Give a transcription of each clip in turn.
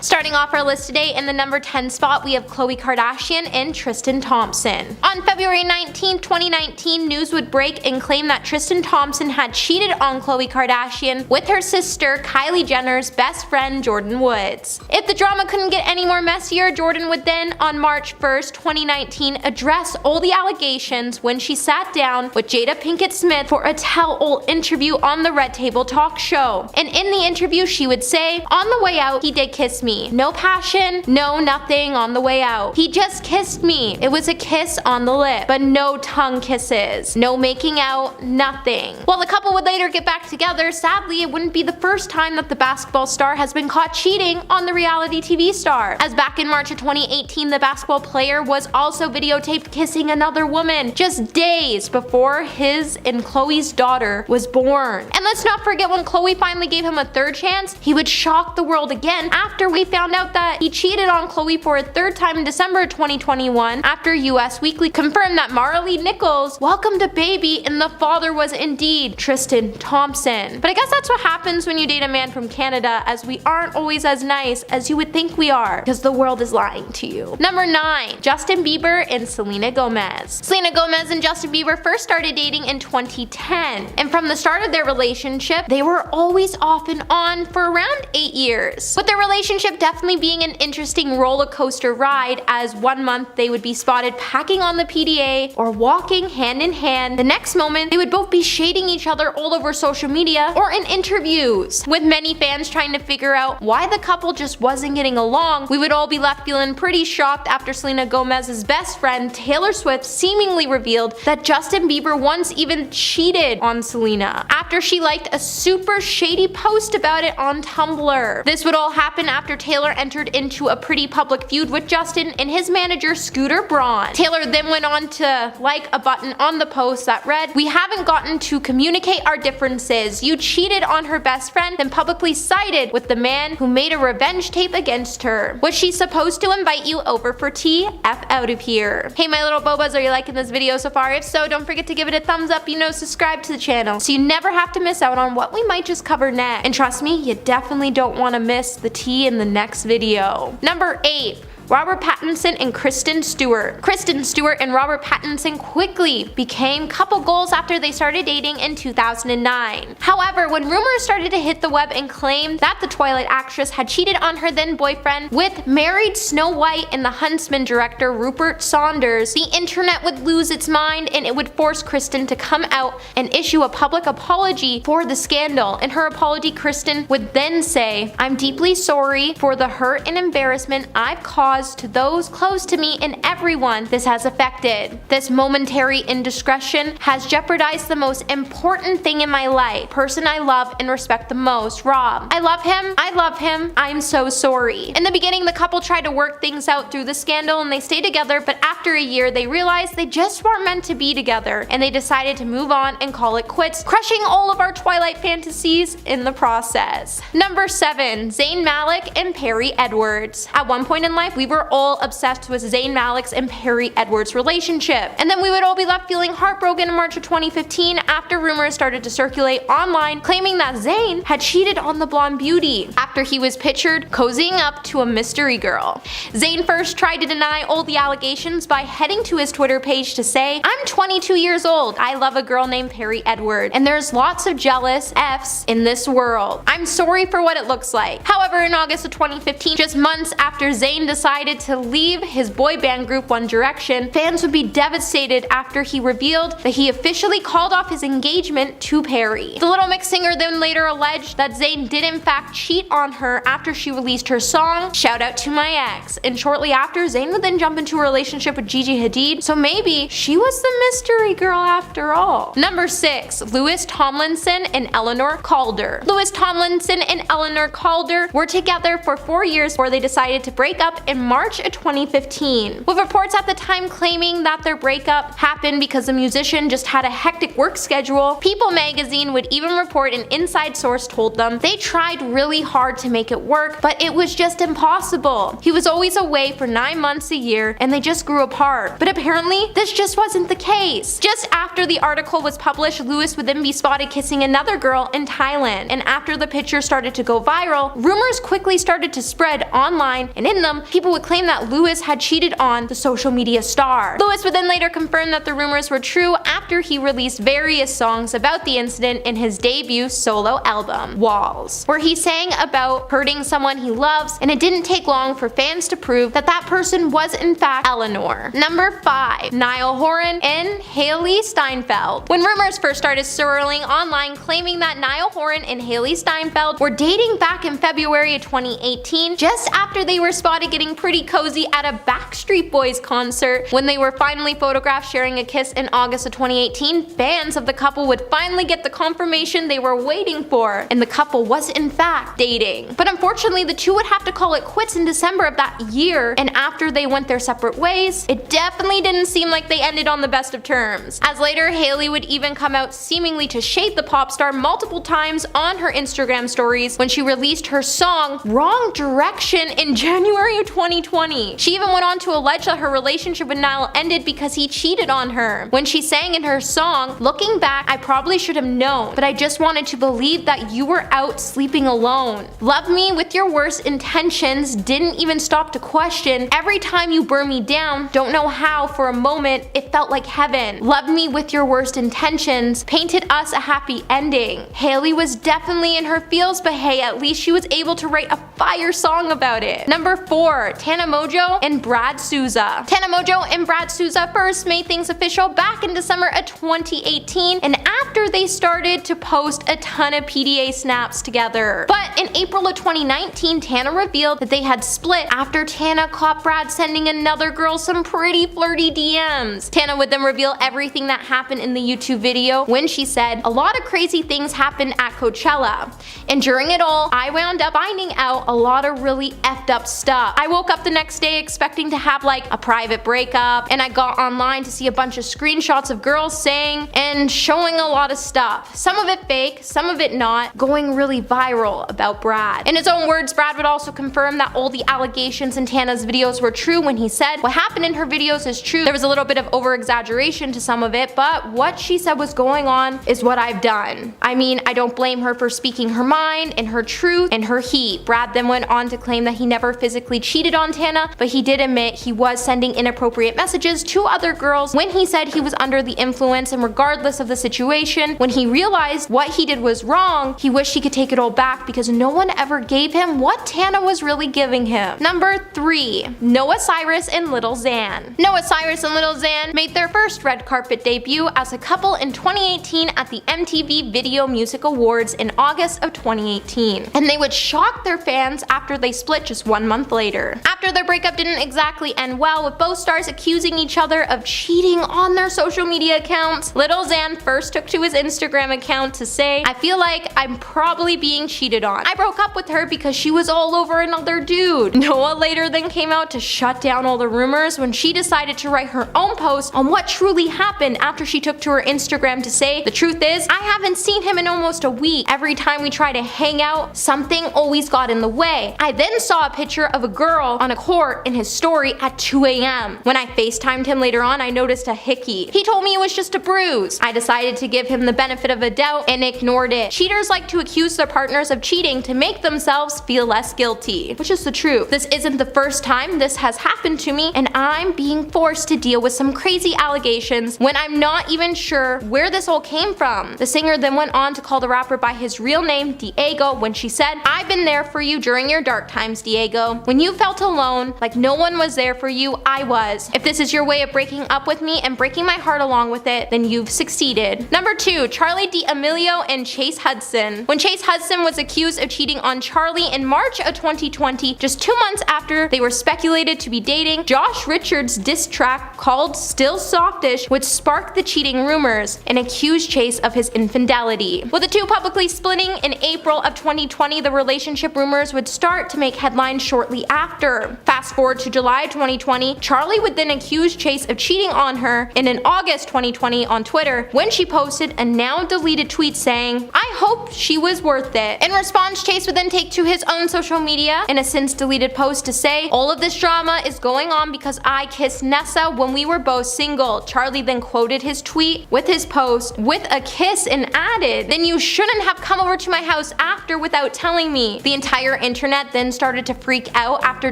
Starting off our list today in the number 10 spot, we have Khloe Kardashian and Tristan Thompson. On February 19, 2019, news would break and claim that Tristan Thompson had cheated on Khloe Kardashian with her sister Kylie Jenner's best friend Jordyn Woods. If the drama couldn't get any more messier, Jordyn would then, on March 1st, 2019, address all the allegations when she sat down with Jada Pinkett Smith for a tell-all interview on the Red Table Talk show. And in the interview, she would say, "On the way out, he did kiss me. No passion, no nothing on the way out. He just kissed me. It was a kiss on the lip, but no tongue kisses. No making out, nothing." While the couple would later get back together, sadly, it wouldn't be the first time that the basketball star has been caught cheating on the reality TV star, as back in March of 2018, the basketball player was also videotaped kissing another woman just days before his and Khloe's daughter was born. And let's not forget, when Khloe finally gave him a third chance, he would shock the world again after we found out that he cheated on Khloe for a third time in December 2021 after US Weekly confirmed that Marley Nichols welcomed a baby and the father was indeed Tristan Thompson. But I guess that's what happens when you date a man from Canada, as we aren't always as nice as you would think we are, because the world is lying to you. Number 9. Justin Bieber and Selena Gomez. Selena Gomez and Justin Bieber first started dating in 2010, and from the start of their relationship, they were always off and on for around 8 years, with their relationship definitely being an interesting roller coaster ride, as one month they would be spotted packing on the PDA or walking hand in hand. The next moment, they would both be shading each other all over social media or in interviews. With many fans trying to figure out why the couple just wasn't getting along, we would all be left feeling pretty shocked after Selena Gomez's best friend Taylor Swift seemingly revealed that Justin Bieber once even cheated on Selena after she liked a super shady post about it on Tumblr. This would all happen after Taylor entered into a pretty public feud with Justin and his manager Scooter Braun. Taylor then went on to like a button on the post that read, "We haven't gotten to communicate our differences. You cheated on her best friend, then publicly sided with the man who made a revenge tape against her. Was she supposed to invite you over for tea? F out of here." Hey my little bobas, are you liking this video so far? If so, don't forget to give it a thumbs up, subscribe to the channel so you never have to miss out on what we might just cover next. And trust me, you definitely don't want to miss the tea in the next video. Number 8. Robert Pattinson and Kristen Stewart. Kristen Stewart and Robert Pattinson quickly became couple goals after they started dating in 2009. However, when rumors started to hit the web and claim that the Twilight actress had cheated on her then boyfriend with married Snow White and the Huntsman director Rupert Saunders, the internet would lose its mind and it would force Kristen to come out and issue a public apology for the scandal. In her apology, Kristen would then say, "I'm deeply sorry for the hurt and embarrassment I've caused to those close to me and everyone this has affected. This momentary indiscretion has jeopardized the most important thing in my life, person I love and respect the most, Rob. I love him, I'm so sorry." In the beginning, the couple tried to work things out through the scandal and they stayed together, but after a year they realized they just weren't meant to be together and they decided to move on and call it quits, crushing all of our Twilight fantasies in the process. Number 7. Zayn Malik and Perry Edwards. At one point in life, we were all obsessed with Zayn Malik's and Perry Edwards' relationship, and then we would all be left feeling heartbroken in March of 2015 after rumors started to circulate online claiming that Zayn had cheated on the blonde beauty after he was pictured cozying up to a mystery girl. Zayn first tried to deny all the allegations by heading to his Twitter page to say, "I'm 22 years old, I love a girl named Perry Edward, and there's lots of jealous F's in this world. I'm sorry for what it looks like." However, in August of 2015, just months after Zayn decided to leave his boy band group One Direction, fans would be devastated after he revealed that he officially called off his engagement to Perry. The Little Mix singer then later alleged that Zayn did in fact cheat on her after she released her song, "Shout Out to My Ex," and shortly after, Zayn would then jump into a relationship with Gigi Hadid, so maybe she was the mystery girl after all. Number 6. Louis Tomlinson and Eleanor Calder. Louis Tomlinson and Eleanor Calder were together for 4 years before they decided to break up in March of 2015, with reports at the time claiming that their breakup happened because the musician just had a hectic work schedule. People magazine would even report an inside source told them they tried really hard to make it work, but it was just impossible. He was always away for 9 months a year and they just grew apart. But apparently, this just wasn't the case. Just after the article was published, Lewis would then be spotted kissing another girl in Thailand, and after the picture started to go viral, rumors quickly started to spread online, and in them, people would claim that Lewis had cheated on the social media star. Lewis would then later confirm that the rumors were true after he released various songs about the incident in his debut solo album, Walls, where he sang about hurting someone he loves, and it didn't take long for fans to prove that that person was in fact Eleanor. Number 5. Niall Horan and Hailee Steinfeld. When rumors first started swirling online claiming that Niall Horan and Hailee Steinfeld were dating back in February of 2018, just after they were spotted getting pretty cozy at a Backstreet Boys concert, when they were finally photographed sharing a kiss in August of 2018, fans of the couple would finally get the confirmation they were waiting for, and the couple was in fact dating. But unfortunately, the two would have to call it quits in December of that year, and after they went their separate ways, it definitely didn't seem like they ended on the best of terms, as later Hailee would even come out seemingly to shade the pop star multiple times on her Instagram stories when she released her song Wrong Direction in January of 2020. She even went on to allege that her relationship with Niall ended because he cheated on her, when she sang in her song, "Looking back, I probably should have known, but I just wanted to believe that you were out sleeping alone. Love me with your worst intentions, didn't even stop to question. Every time you burn me down, don't know how, for a moment it felt like heaven. Love me with your worst intentions, painted us a happy ending." Hailee was definitely in her feels, but hey, at least she was able to write a fire song about it. Number 4. Tana Mongeau and Brad Souza. Tana Mongeau and Brad Souza first made things official back in December of 2018, and after they started to post a ton of PDA snaps together. But in April of 2019, Tana revealed that they had split after Tana caught Brad sending another girl some pretty flirty DMs. Tana would then reveal everything that happened in the YouTube video when she said, "A lot of crazy things happened at Coachella, and during it all, I wound up finding out a lot of really effed up stuff. I woke up the next day expecting to have like a private breakup, and I got online to see a bunch of screenshots of girls saying and showing a lot of stuff. Some of it fake, some of it not, going really viral about Brad." In his own words, Brad would also confirm that all the allegations in Tana's videos were true when he said, "What happened in her videos is true. There was a little bit of over-exaggeration to some of it, but what she said was going on is what I've done. I mean, I don't blame her for speaking her mind and her truth and her heat." Brad then went on to claim that he never physically cheated on Tana, but he did admit he was sending inappropriate messages to other girls when he said he was under the influence, and regardless of the situation, when he realized what he did was wrong, he wished he could take it all back because no one ever gave him what Tana was really giving him. Number 3. Noah Cyrus and Lil Xan. Noah Cyrus and Lil Xan made their first red carpet debut as a couple in 2018 at the MTV Video Music Awards in August of 2018, and they would shock their fans after they split just 1 month later. After their breakup didn't exactly end well, with both stars accusing each other of cheating on their social media accounts, Lil Xan first took to his Instagram account to say, "I feel like I'm probably being cheated on. I broke up with her because she was all over another dude." Noah later then came out to shut down all the rumors when she decided to write her own post on what truly happened after she took to her Instagram to say, "The truth is, I haven't seen him in almost a week. Every time we try to hang out, something always got in the way. I then saw a picture of a girl on a court in his story at 2 a.m. When I FaceTimed him later on, I noticed a hickey. He told me it was just a bruise. I decided to give him the benefit of a doubt and ignored it." Cheaters like to accuse their partners of cheating to make themselves feel less guilty, which is the truth. This isn't the first time this has happened to me, and I'm being forced to deal with some crazy allegations when I'm not even sure where this all came from. The singer then went on to call the rapper by his real name, Diego, when she said, "I've been there for you during your dark times, Diego. When you felt alone, like no one was there for you, I was. If this is your way of breaking up with me and breaking my heart along with it, then you've succeeded." Number 2. Charlie D'Amelio and Chase Hudson. When Chase Hudson was accused of cheating on Charlie in March of 2020, just 2 months after they were speculated to be dating, Josh Richards' diss track called Still Softish would spark the cheating rumors and accuse Chase of his infidelity. With the two publicly splitting in April of 2020, the relationship rumors would start to make headlines shortly after. her. Fast forward to July 2020, Charlie would then accuse Chase of cheating on her, and in August 2020 on Twitter, when she posted a now deleted tweet saying, "I hope she was worth it." In response, Chase would then take to his own social media in a since deleted post to say, "All of this drama is going on because I kissed Nessa when we were both single." Charlie then quoted his tweet with his post with a kiss and added, "Then you shouldn't have come over to my house after without telling me." The entire internet then started to freak out after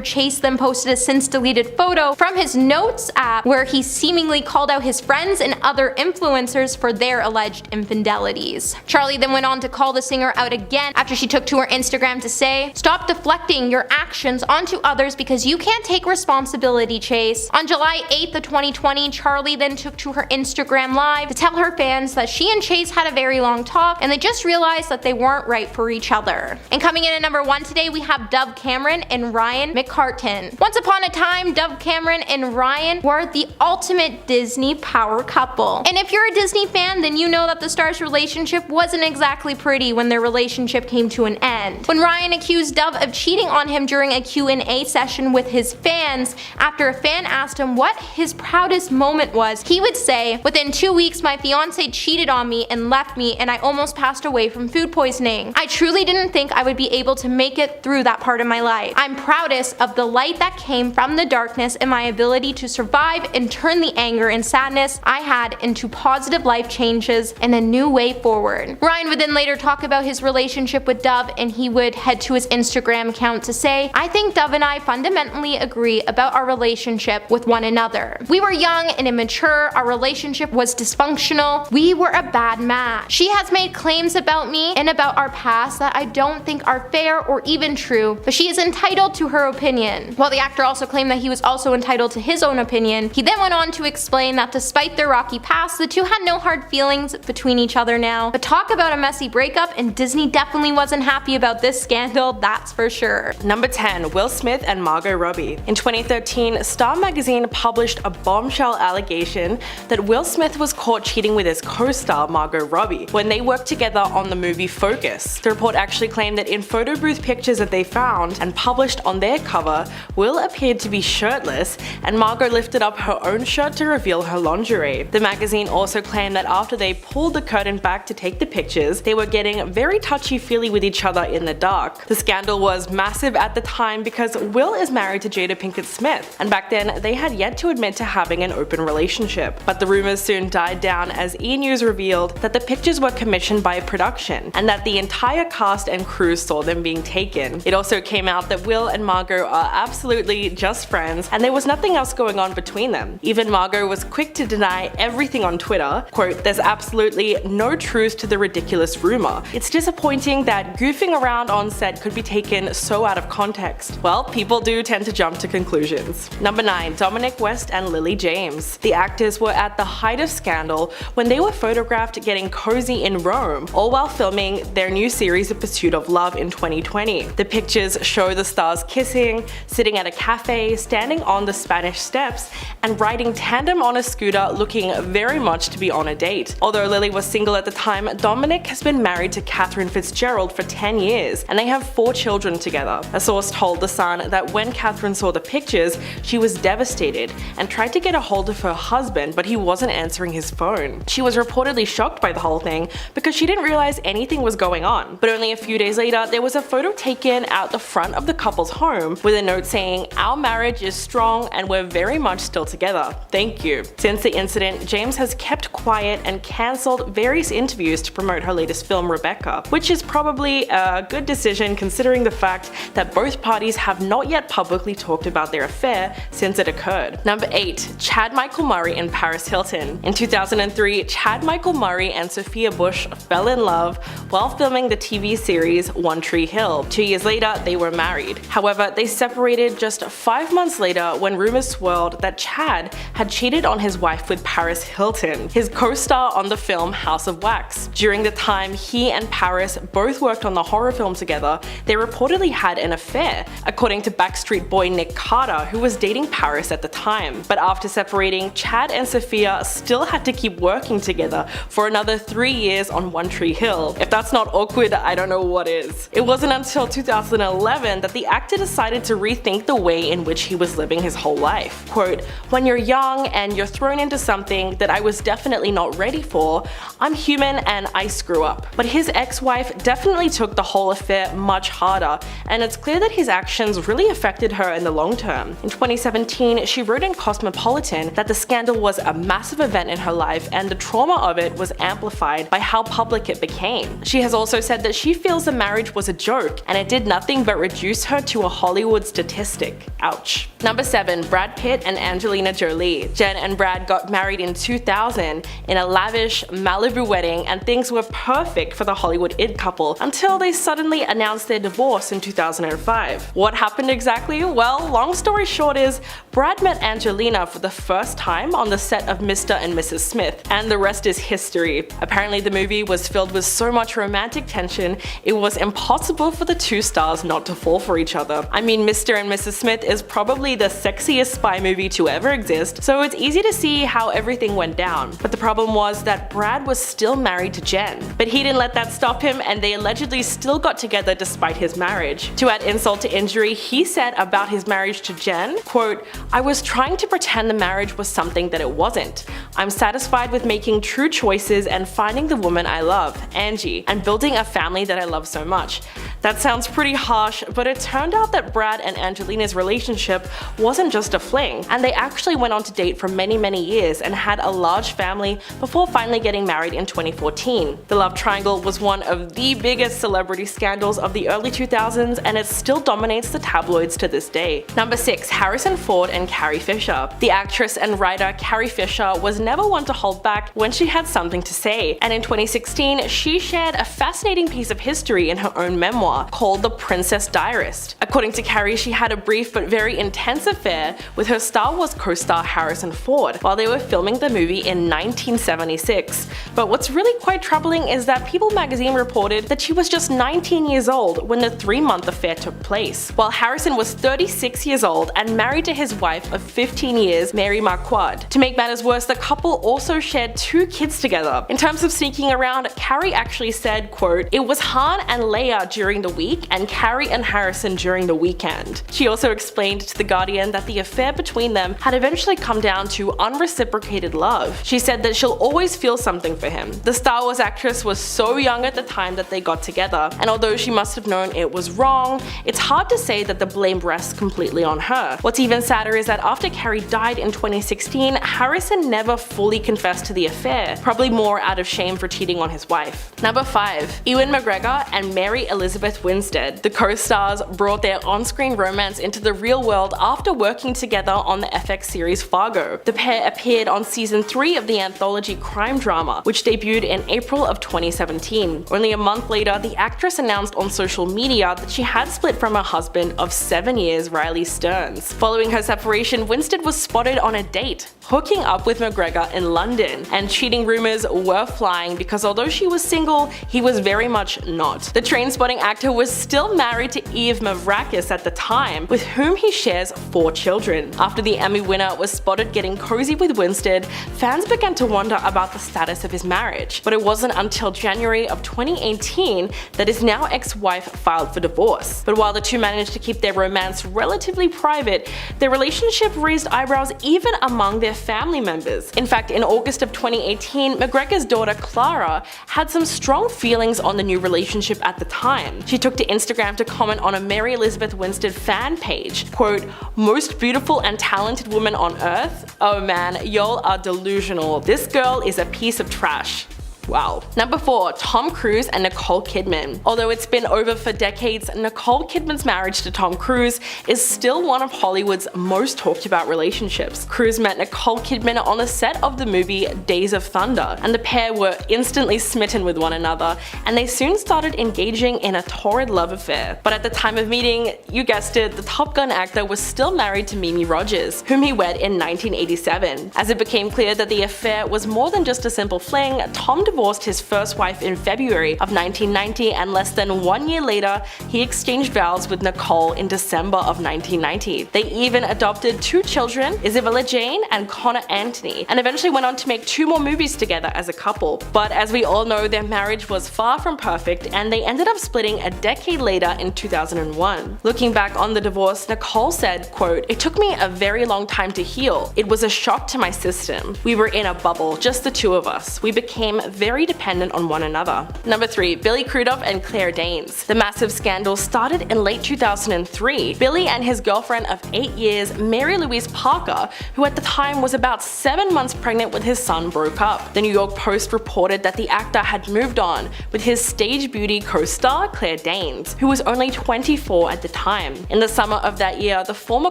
Chase then posted a since deleted photo from his notes app where he seemingly called out his friends and other influencers for their alleged infidelities. Charlie then went on to call the singer out again after she took to her Instagram to say, "Stop deflecting your actions onto others because you can't take responsibility, Chase." On July 8th of 2020, Charlie then took to her Instagram live to tell her fans that she and Chase had a very long talk and they just realized that they weren't right for each other. And coming in at number 1 today, we have Dove Cameron and Ryan McCartan. Once upon a time, Dove Cameron and Ryan were the ultimate Disney power couple. And if you're a Disney fan, then you know that the stars' relationship wasn't exactly pretty when their relationship came to an end. When Ryan accused Dove of cheating on him during a Q&A session with his fans, after a fan asked him what his proudest moment was, he would say, "Within 2 weeks, my fiance cheated on me and left me, and I almost passed away from food poisoning. I truly didn't think I would be able to make it through that part of my life. I'm proudest of the light that came from the darkness and my ability to survive and turn the anger and sadness I had into positive life changes and a new way forward." Ryan would then later talk about his relationship with Dove, and he would head to his Instagram account to say, "I think Dove and I fundamentally agree about our relationship with one another. We were young and immature, our relationship was dysfunctional, we were a bad match. She has made claims about me and about our past that I don't think are fair or even true, but she is entitled to her opinion." While the actor also claimed that he was also entitled to his own opinion, he then went on to explain that despite their rocky past, the two had no hard feelings between each other now. But talk about a messy breakup, and Disney definitely wasn't happy about this scandal, that's for sure. Number 10. Will Smith and Margot Robbie. In 2013, Star magazine published a bombshell allegation that Will Smith was caught cheating with his co-star Margot Robbie when they worked together on the movie Focus. The report actually claimed that in photo booth pictures that they found and published on their cover, Will appeared to be shirtless and Margot lifted up her own shirt to reveal her lingerie. The magazine also claimed that after they pulled the curtain back to take the pictures, they were getting very touchy-feely with each other in the dark. The scandal was massive at the time because Will is married to Jada Pinkett Smith, and back then they had yet to admit to having an open relationship. But the rumors soon died down as E! News revealed that the pictures were commissioned by a production and that the entire cast and crew saw them being taken. It also came out that Will and Margot are absolutely just friends and there was nothing else going on between them. Even Margot was quick to deny everything on Twitter. Quote, "There's absolutely no truth to the ridiculous rumor. It's disappointing that goofing around on set could be taken so out of context." Well, people do tend to jump to conclusions. Number 9. Dominic West and Lily James. The actors were at the height of scandal when they were photographed getting cozy in Rome, all while filming their new series The Pursuit of Love in 2020. The pictures show the stars kissing, sitting at a cafe, standing on the Spanish steps, and riding tandem on a scooter looking very much to be on a date. Although Lily was single at the time, Dominic has been married to Catherine Fitzgerald for 10 years, and they have 4 children together. A source told The Sun that when Catherine saw the pictures, she was devastated and tried to get a hold of her husband, but he wasn't answering his phone. She was reportedly shocked by the whole thing because she didn't realize anything was going on. But only a few days later, there was a photo taken out the front of the couple's home with a note saying, "Our marriage is strong and we're very much still together. Thank you." Since the incident, James has kept quiet and cancelled various interviews to promote her latest film Rebecca, which is probably a good decision considering the fact that both parties have not yet publicly talked about their affair since it occurred. Number 8. Chad Michael Murray and Paris Hilton. In 2003, Chad Michael Murray and Sophia Bush fell in love while filming the TV series One Tree Hill. 2 years later, they were married. However, they separated just 5 months later when rumors swirled that Chad had cheated on his wife with Paris Hilton, his co-star on the film House of Wax. During the time he and Paris both worked on the horror film together, they reportedly had an affair, according to Backstreet Boy Nick Carter, who was dating Paris at the time. But after separating, Chad and Sophia still had to keep working together for another 3 years on One Tree Hill. If that's not awkward, I don't know what is. It wasn't until 2011 that the actor decided started to rethink the way in which he was living his whole life. Quote, "When you're young and you're thrown into something that I was definitely not ready for, I'm human and I screw up." But his ex-wife definitely took the whole affair much harder, and it's clear that his actions really affected her in the long term. In 2017, she wrote in Cosmopolitan that the scandal was a massive event in her life and the trauma of it was amplified by how public it became. She has also said that she feels the marriage was a joke and it did nothing but reduce her to a Hollywood statistic. Ouch. Number 7. Brad Pitt and Angelina Jolie. Jen and Brad got married in 2000 in a lavish Malibu wedding, and things were perfect for the Hollywood it couple until they suddenly announced their divorce in 2005. What happened exactly? Well, long story short is, Brad met Angelina for the first time on the set of Mr. and Mrs. Smith, and the rest is history. Apparently the movie was filled with so much romantic tension, it was impossible for the two stars not to fall for each other. I mean, Mr. and Mrs. Smith is probably the sexiest spy movie to ever exist, so it's easy to see how everything went down. But the problem was that Brad was still married to Jen. But he didn't let that stop him, and they allegedly still got together despite his marriage. To add insult to injury, he said about his marriage to Jen, quote, "I was trying to pretend the marriage was something that it wasn't. I'm satisfied with making true choices and finding the woman I love, Angie, and building a family that I love so much." That sounds pretty harsh, but it turned out that Brad and Angelina's relationship wasn't just a fling, and they actually went on to date for many years and had a large family before finally getting married in 2014. The love triangle was one of the biggest celebrity scandals of the early 2000s, and it still dominates the tabloids to this day. Number 6. Harrison Ford and Carrie Fisher. The actress and writer Carrie Fisher was never one to hold back when she had something to say, and in 2016 she shared a fascinating piece of history in her own memoir called The Princess Diarist. According to Carrie, she had a brief but very intense affair with her Star Wars co-star Harrison Ford while they were filming the movie in 1976. But what's really quite troubling is that People magazine reported that she was just 19 years old when the 3-month affair took place, while Harrison was 36 years old and married to his wife of 15 years, Mary Marquardt. To make matters worse, the couple also shared 2 kids together. In terms of sneaking around, Carrie actually said, quote, "It was Han and Leia during the week and Carrie and Harrison during the weekend." She also explained to The Guardian that the affair between them had eventually come down to unreciprocated love. She said that she'll always feel something for him. The Star Wars actress was so young at the time that they got together, and although she must have known it was wrong, it's hard to say that the blame rests completely on her. What's even sadder is that after Carrie died in 2016, Harrison never fully confessed to the affair, probably more out of shame for cheating on his wife. Number 5. Ewan McGregor and Mary Elizabeth Winstead. The co-stars brought their on-screen romance into the real world after working together on the FX series Fargo. The pair appeared on season 3 of the anthology crime drama, which debuted in April of 2017. Only a month later, the actress announced on social media that she had split from her husband of 7 years, Riley Stearns. Following her separation, Winstead was spotted on a date, hooking up with McGregor in London, and cheating rumors were flying because although she was single, he was very much not. The train-spotting actor was still married to Eve Mavrakis at the time, with whom he shares 4 children. After the Emmy winner was spotted getting cozy with Winstead, fans began to wonder about the status of his marriage, but it wasn't until January of 2018 that his now ex-wife filed for divorce. But while the two managed to keep their romance relatively private, their relationship raised eyebrows even among their family members. In fact, in August of 2018, McGregor's daughter Clara had some strong feelings on the new relationship at the time. She took to Instagram to comment on a Mary Elizabeth Winstead fan page, quote, "Most beautiful and talented woman on earth? Oh man, y'all are delusional. This girl is a piece of trash." Wow. Number 4. Tom Cruise and Nicole Kidman. Although it's been over for decades, Nicole Kidman's marriage to Tom Cruise is still one of Hollywood's most talked about relationships. Cruise met Nicole Kidman on the set of the movie Days of Thunder, and the pair were instantly smitten with one another, and they soon started engaging in a torrid love affair. But at the time of meeting, you guessed it, the Top Gun actor was still married to Mimi Rogers, whom he wed in 1987. As it became clear that the affair was more than just a simple fling, Tom divorced his first wife in February of 1990, and less than 1 year later, he exchanged vows with Nicole in December of 1990. They even adopted 2 children, Isabella Jane and Connor Anthony, and eventually went on to make 2 more movies together as a couple. But as we all know, their marriage was far from perfect, and they ended up splitting a decade later in 2001. Looking back on the divorce, Nicole said, quote, "It took me a very long time to heal. It was a shock to my system. We were in a bubble, just the 2 of us. We became very dependent on one another." Number 3. Billy Crudup and Claire Danes. The massive scandal started in late 2003. Billy and his girlfriend of 8 years, Mary Louise Parker, who at the time was about 7 months pregnant with his son, broke up. The New York Post reported that the actor had moved on with his stage beauty co-star Claire Danes, who was only 24 at the time. In the summer of that year, the former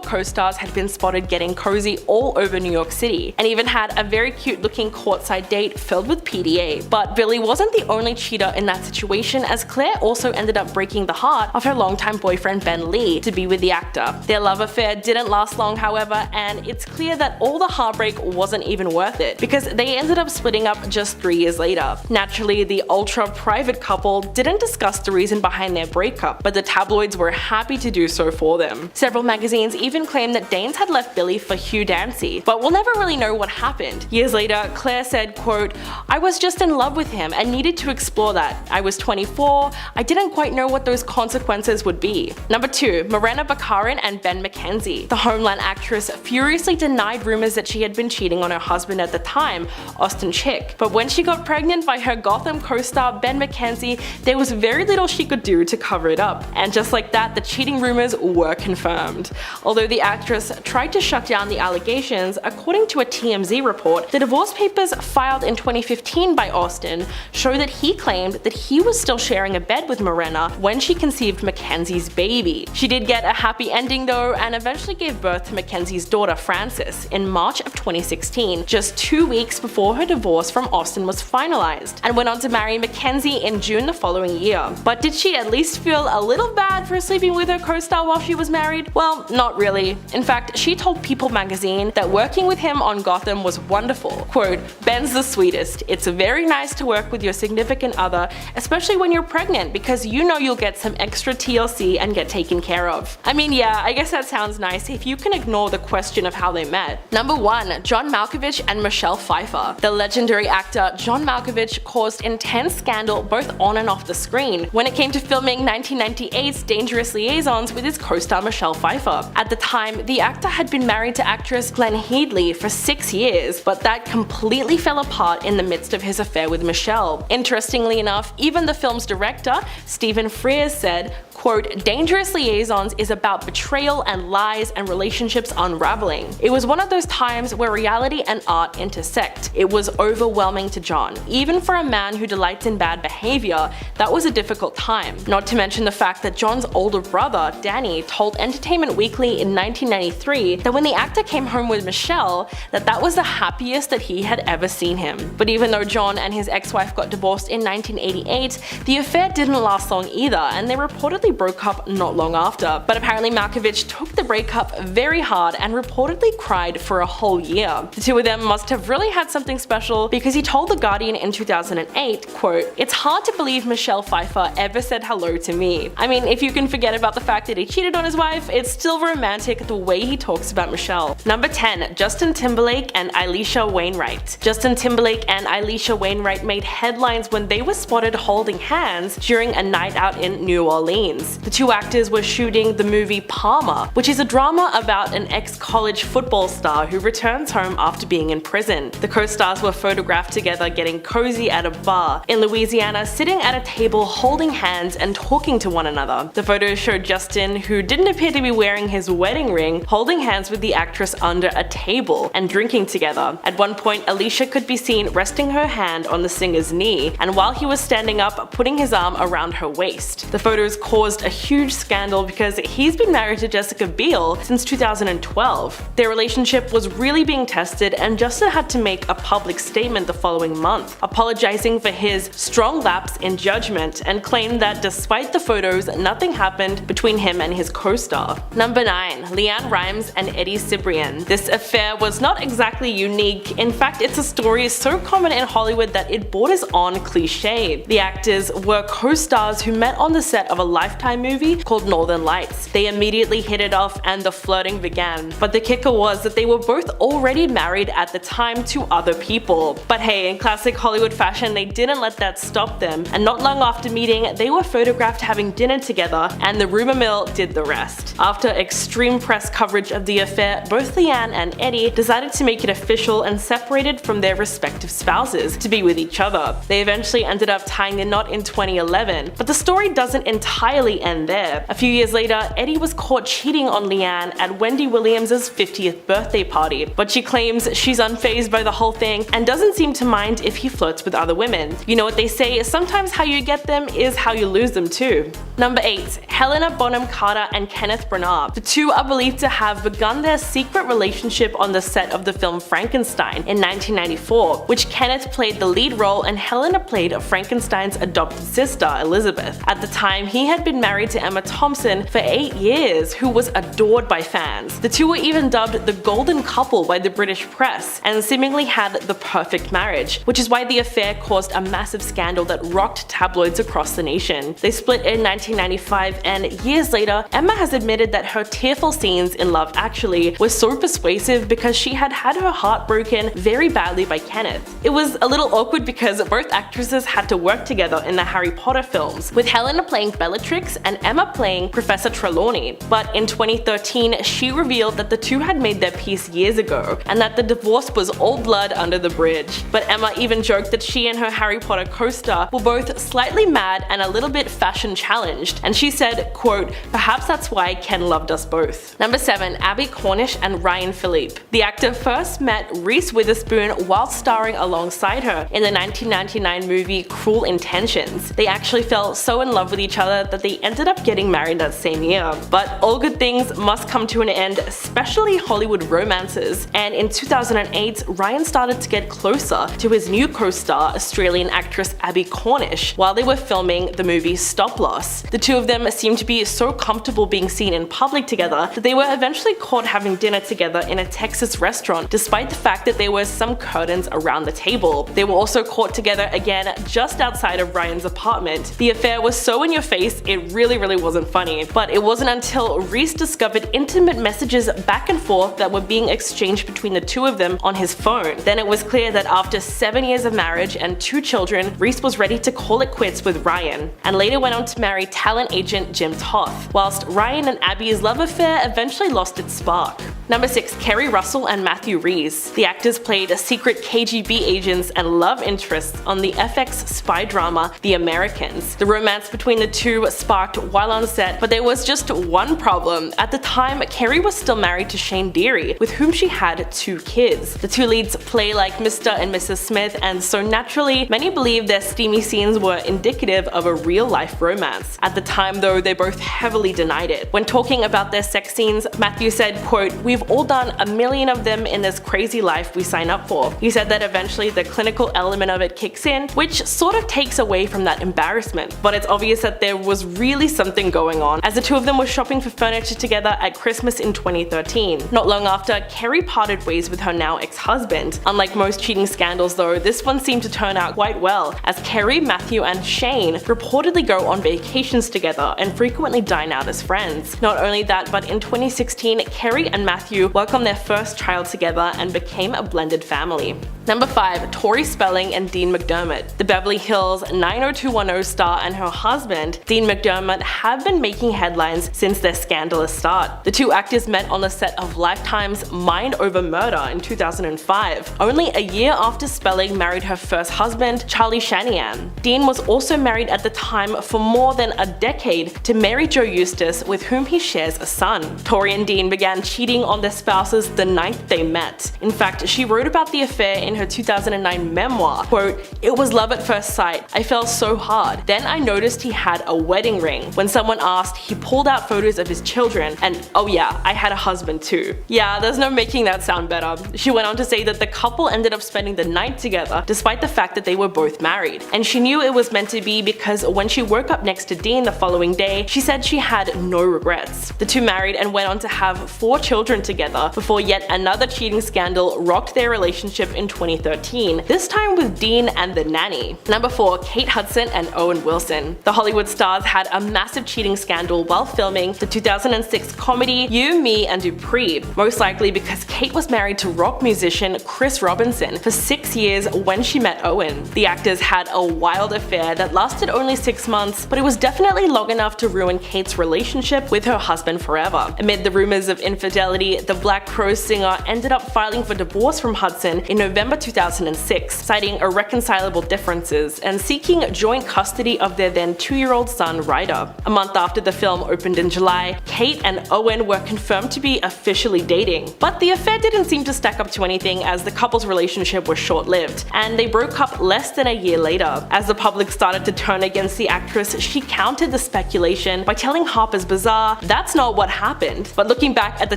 co-stars had been spotted getting cozy all over New York City, and even had a very cute looking courtside date filled with PDA. But Billy wasn't the only cheater in that situation, as Claire also ended up breaking the heart of her longtime boyfriend Ben Lee to be with the actor. Their love affair didn't last long, however, and it's clear that all the heartbreak wasn't even worth it, because they ended up splitting up just 3 years later. Naturally, the ultra-private couple didn't discuss the reason behind their breakup, but the tabloids were happy to do so for them. Several magazines even claimed that Danes had left Billy for Hugh Dancy, but we'll never really know what happened. Years later, Claire said, quote, "I was just in love with him and needed to explore that. I was 24, I didn't quite know what those consequences would be." Number 2. Morena Baccarin and Ben McKenzie. The Homeland actress furiously denied rumors that she had been cheating on her husband at the time, Austin Chick. But when she got pregnant by her Gotham co-star Ben McKenzie, there was very little she could do to cover it up. And just like that, the cheating rumors were confirmed. Although the actress tried to shut down the allegations, according to a TMZ report, the divorce papers filed in 2015 by Austin show that he claimed that he was still sharing a bed with Morena when she conceived Mackenzie's baby. She did get a happy ending though, and eventually gave birth to Mackenzie's daughter Frances in March of 2016, just 2 weeks before her divorce from Austin was finalized, and went on to marry Mackenzie in June the following year. But did she at least feel a little bad for sleeping with her co-star while she was married? Well, not really. In fact, she told People magazine that working with him on Gotham was wonderful. Quote, "Ben's the sweetest. It's very nice to work with your significant other, especially when you're pregnant, because you know you'll get some extra TLC and get taken care of." I mean, yeah, I guess that sounds nice if you can ignore the question of how they met. Number 1. John Malkovich and Michelle Pfeiffer. The legendary actor John Malkovich caused intense scandal both on and off the screen when it came to filming 1998's Dangerous Liaisons with his co-star Michelle Pfeiffer. At the time, the actor had been married to actress Glenn Headley for 6 years, but that completely fell apart in the midst of his affair with Michelle. Interestingly enough, even the film's director, Stephen Frears, said, quote, "Dangerous Liaisons is about betrayal and lies and relationships unraveling. It was one of those times where reality and art intersect. It was overwhelming to John. Even for a man who delights in bad behavior, that was a difficult time. Not to mention the fact that John's older brother, Danny, told Entertainment Weekly in 1993 that when the actor came home with Michelle, that was the happiest that he had ever seen him." But even though John and his ex-wife got divorced in 1988, the affair didn't last long either, and they reportedly broke up not long after. But apparently Malkovich took the breakup very hard and reportedly cried for a whole year. The 2 of them must have really had something special, because he told The Guardian in 2008, quote, "It's hard to believe Michelle Pfeiffer ever said hello to me." I mean, if you can forget about the fact that he cheated on his wife, it's still romantic the way he talks about Michelle. Number 10. Justin Timberlake and Elisha Wainwright. Justin Timberlake and Elisha Wainwright made headlines when they were spotted holding hands during a night out in New Orleans. The 2 actors were shooting the movie Palmer, which is a drama about an ex-college football star who returns home after being in prison. The co-stars were photographed together getting cozy at a bar in Louisiana, sitting at a table holding hands and talking to one another. The photos showed Justin, who didn't appear to be wearing his wedding ring, holding hands with the actress under a table and drinking together. At one point, Elisha could be seen resting her hand on the singer's knee, and while he was standing up, putting his arm around her waist. The photos caused caused a huge scandal because he's been married to Jessica Biel since 2012. Their relationship was really being tested, and Justin had to make a public statement the following month, apologizing for his strong lapse in judgment, and claimed that despite the photos, nothing happened between him and his co-star. Number 9. LeAnn Rimes and Eddie Cibrian. This affair was not exactly unique. In fact, it's a story so common in Hollywood that it borders on cliche. The actors were co-stars who met on the set of a Lifetime movie called Northern Lights. They immediately hit it off and the flirting began. But the kicker was that they were both already married at the time to other people. But hey, in classic Hollywood fashion, they didn't let that stop them, and not long after meeting, they were photographed having dinner together, and the rumor mill did the rest. After extreme press coverage of the affair, both LeAnn and Eddie decided to make it official and separated from their respective spouses to be with each other. They eventually ended up tying the knot in 2011, but the story doesn't entirely end there. A few years later, Eddie was caught cheating on LeAnn at Wendy Williams' 50th birthday party, but she claims she's unfazed by the whole thing and doesn't seem to mind if he flirts with other women. You know what they say, sometimes how you get them is how you lose them too. Number 8. Helena Bonham Carter and Kenneth Branagh. The two are believed to have begun their secret relationship on the set of the film Frankenstein in 1994, which Kenneth played the lead role and Helena played Frankenstein's adopted sister, Elizabeth. At the time, he had been married to Emma Thompson for 8 years, who was adored by fans. The two were even dubbed the golden couple by the British press, and seemingly had the perfect marriage, which is why the affair caused a massive scandal that rocked tabloids across the nation. They split in 1995, and years later, Emma has admitted that her tearful scenes in Love Actually were so persuasive because she had had her heart broken very badly by Kenneth. It was a little awkward because both actresses had to work together in the Harry Potter films, with Helena playing Bellatrix and Emma playing Professor Trelawney. But in 2013, she revealed that the two had made their peace years ago, and that the divorce was all blood under the bridge. But Emma even joked that she and her Harry Potter co-star were both slightly mad and a little bit fashion challenged, and she said, quote, "Perhaps that's why Ken loved us both." Number 7. Abby Cornish and Ryan Philippe. The actor first met Reese Witherspoon while starring alongside her in the 1999 movie Cruel Intentions. They actually fell so in love with each other that they ended up getting married that same year. But all good things must come to an end, especially Hollywood romances, and in 2008, Ryan started to get closer to his new co-star, Australian actress Abby Cornish, while they were filming the movie Stop Loss. The two of them seemed to be so comfortable being seen in public together that they were eventually caught having dinner together in a Texas restaurant, despite the fact that there were some curtains around the table. They were also caught together again just outside of Ryan's apartment. The affair was so in your face, it really wasn't funny. But it wasn't until Reese discovered intimate messages back and forth that were being exchanged between the two of them on his phone. Then it was clear that after 7 years of marriage and 2 children, Reese was ready to call it quits with Ryan, and later went on to marry talent agent Jim Toth, whilst Ryan and Abby's love affair eventually lost its spark. Number 6. Kerry Russell and Matthew Rhys. The actors played secret KGB agents and love interests on the FX spy drama The Americans. The romance between the two sparked while on set, but there was just one problem. At the time, Kerry was still married to Shane Deary, with whom she had 2 kids. The two leads play like Mr. and Mrs. Smith, and so naturally, many believe their steamy scenes were indicative of a real-life romance. At the time though, they both heavily denied it. When talking about their sex scenes, Matthew said, quote, "We've all done a million of them in this crazy life we sign up for." He said that eventually the clinical element of it kicks in, which sort of takes away from that embarrassment. But it's obvious that there was really something going on, as the two of them were shopping for furniture together at Christmas in 2013. Not long after, Kerry parted ways with her now ex-husband. Unlike most cheating scandals though, this one seemed to turn out quite well, as Kerry, Matthew and Shane reportedly go on vacations together and frequently dine out as friends. Not only that, but in 2016, Kerry and Matthew welcomed their first child together and became a blended family. Number 5. Tori Spelling and Dean McDermott. The Beverly Hills 90210 star and her husband, Dean McDermott, have been making headlines since their scandalous start. The two actors met on the set of Lifetime's Mind Over Murder in 2005, only a year after Spelling married her first husband, Charlie Shanahan. Dean was also married at the time for more than a decade to Mary Jo Eustace, with whom he shares a son. Tori and Dean began cheating on their spouses the night they met. In fact, she wrote about the affair in in her 2009 memoir, quote, "It was love at first sight. I fell so hard. Then I noticed he had a wedding ring. When someone asked, he pulled out photos of his children, and oh yeah, I had a husband too." Yeah, there's no making that sound better. She went on to say that the couple ended up spending the night together despite the fact that they were both married. And she knew it was meant to be because when she woke up next to Dean the following day, she said she had no regrets. The two married and went on to have 4 children together before yet another cheating scandal rocked their relationship in 2013, this time with Dean and the nanny. Number 4, Kate Hudson and Owen Wilson. The Hollywood stars had a massive cheating scandal while filming the 2006 comedy You, Me and Dupree, most likely because Kate was married to rock musician Chris Robinson for 6 years when she met Owen. The actors had a wild affair that lasted only 6 months, but it was definitely long enough to ruin Kate's relationship with her husband forever. Amid the rumors of infidelity, the Black Crowes singer ended up filing for divorce from Hudson in November 2006, citing irreconcilable differences and seeking joint custody of their then 2-year-old son Ryder. A month after the film opened in July, Kate and Owen were confirmed to be officially dating. But the affair didn't seem to stack up to anything as the couple's relationship was short-lived, and they broke up less than a year later. As the public started to turn against the actress, she countered the speculation by telling Harper's Bazaar that's not what happened. But looking back at the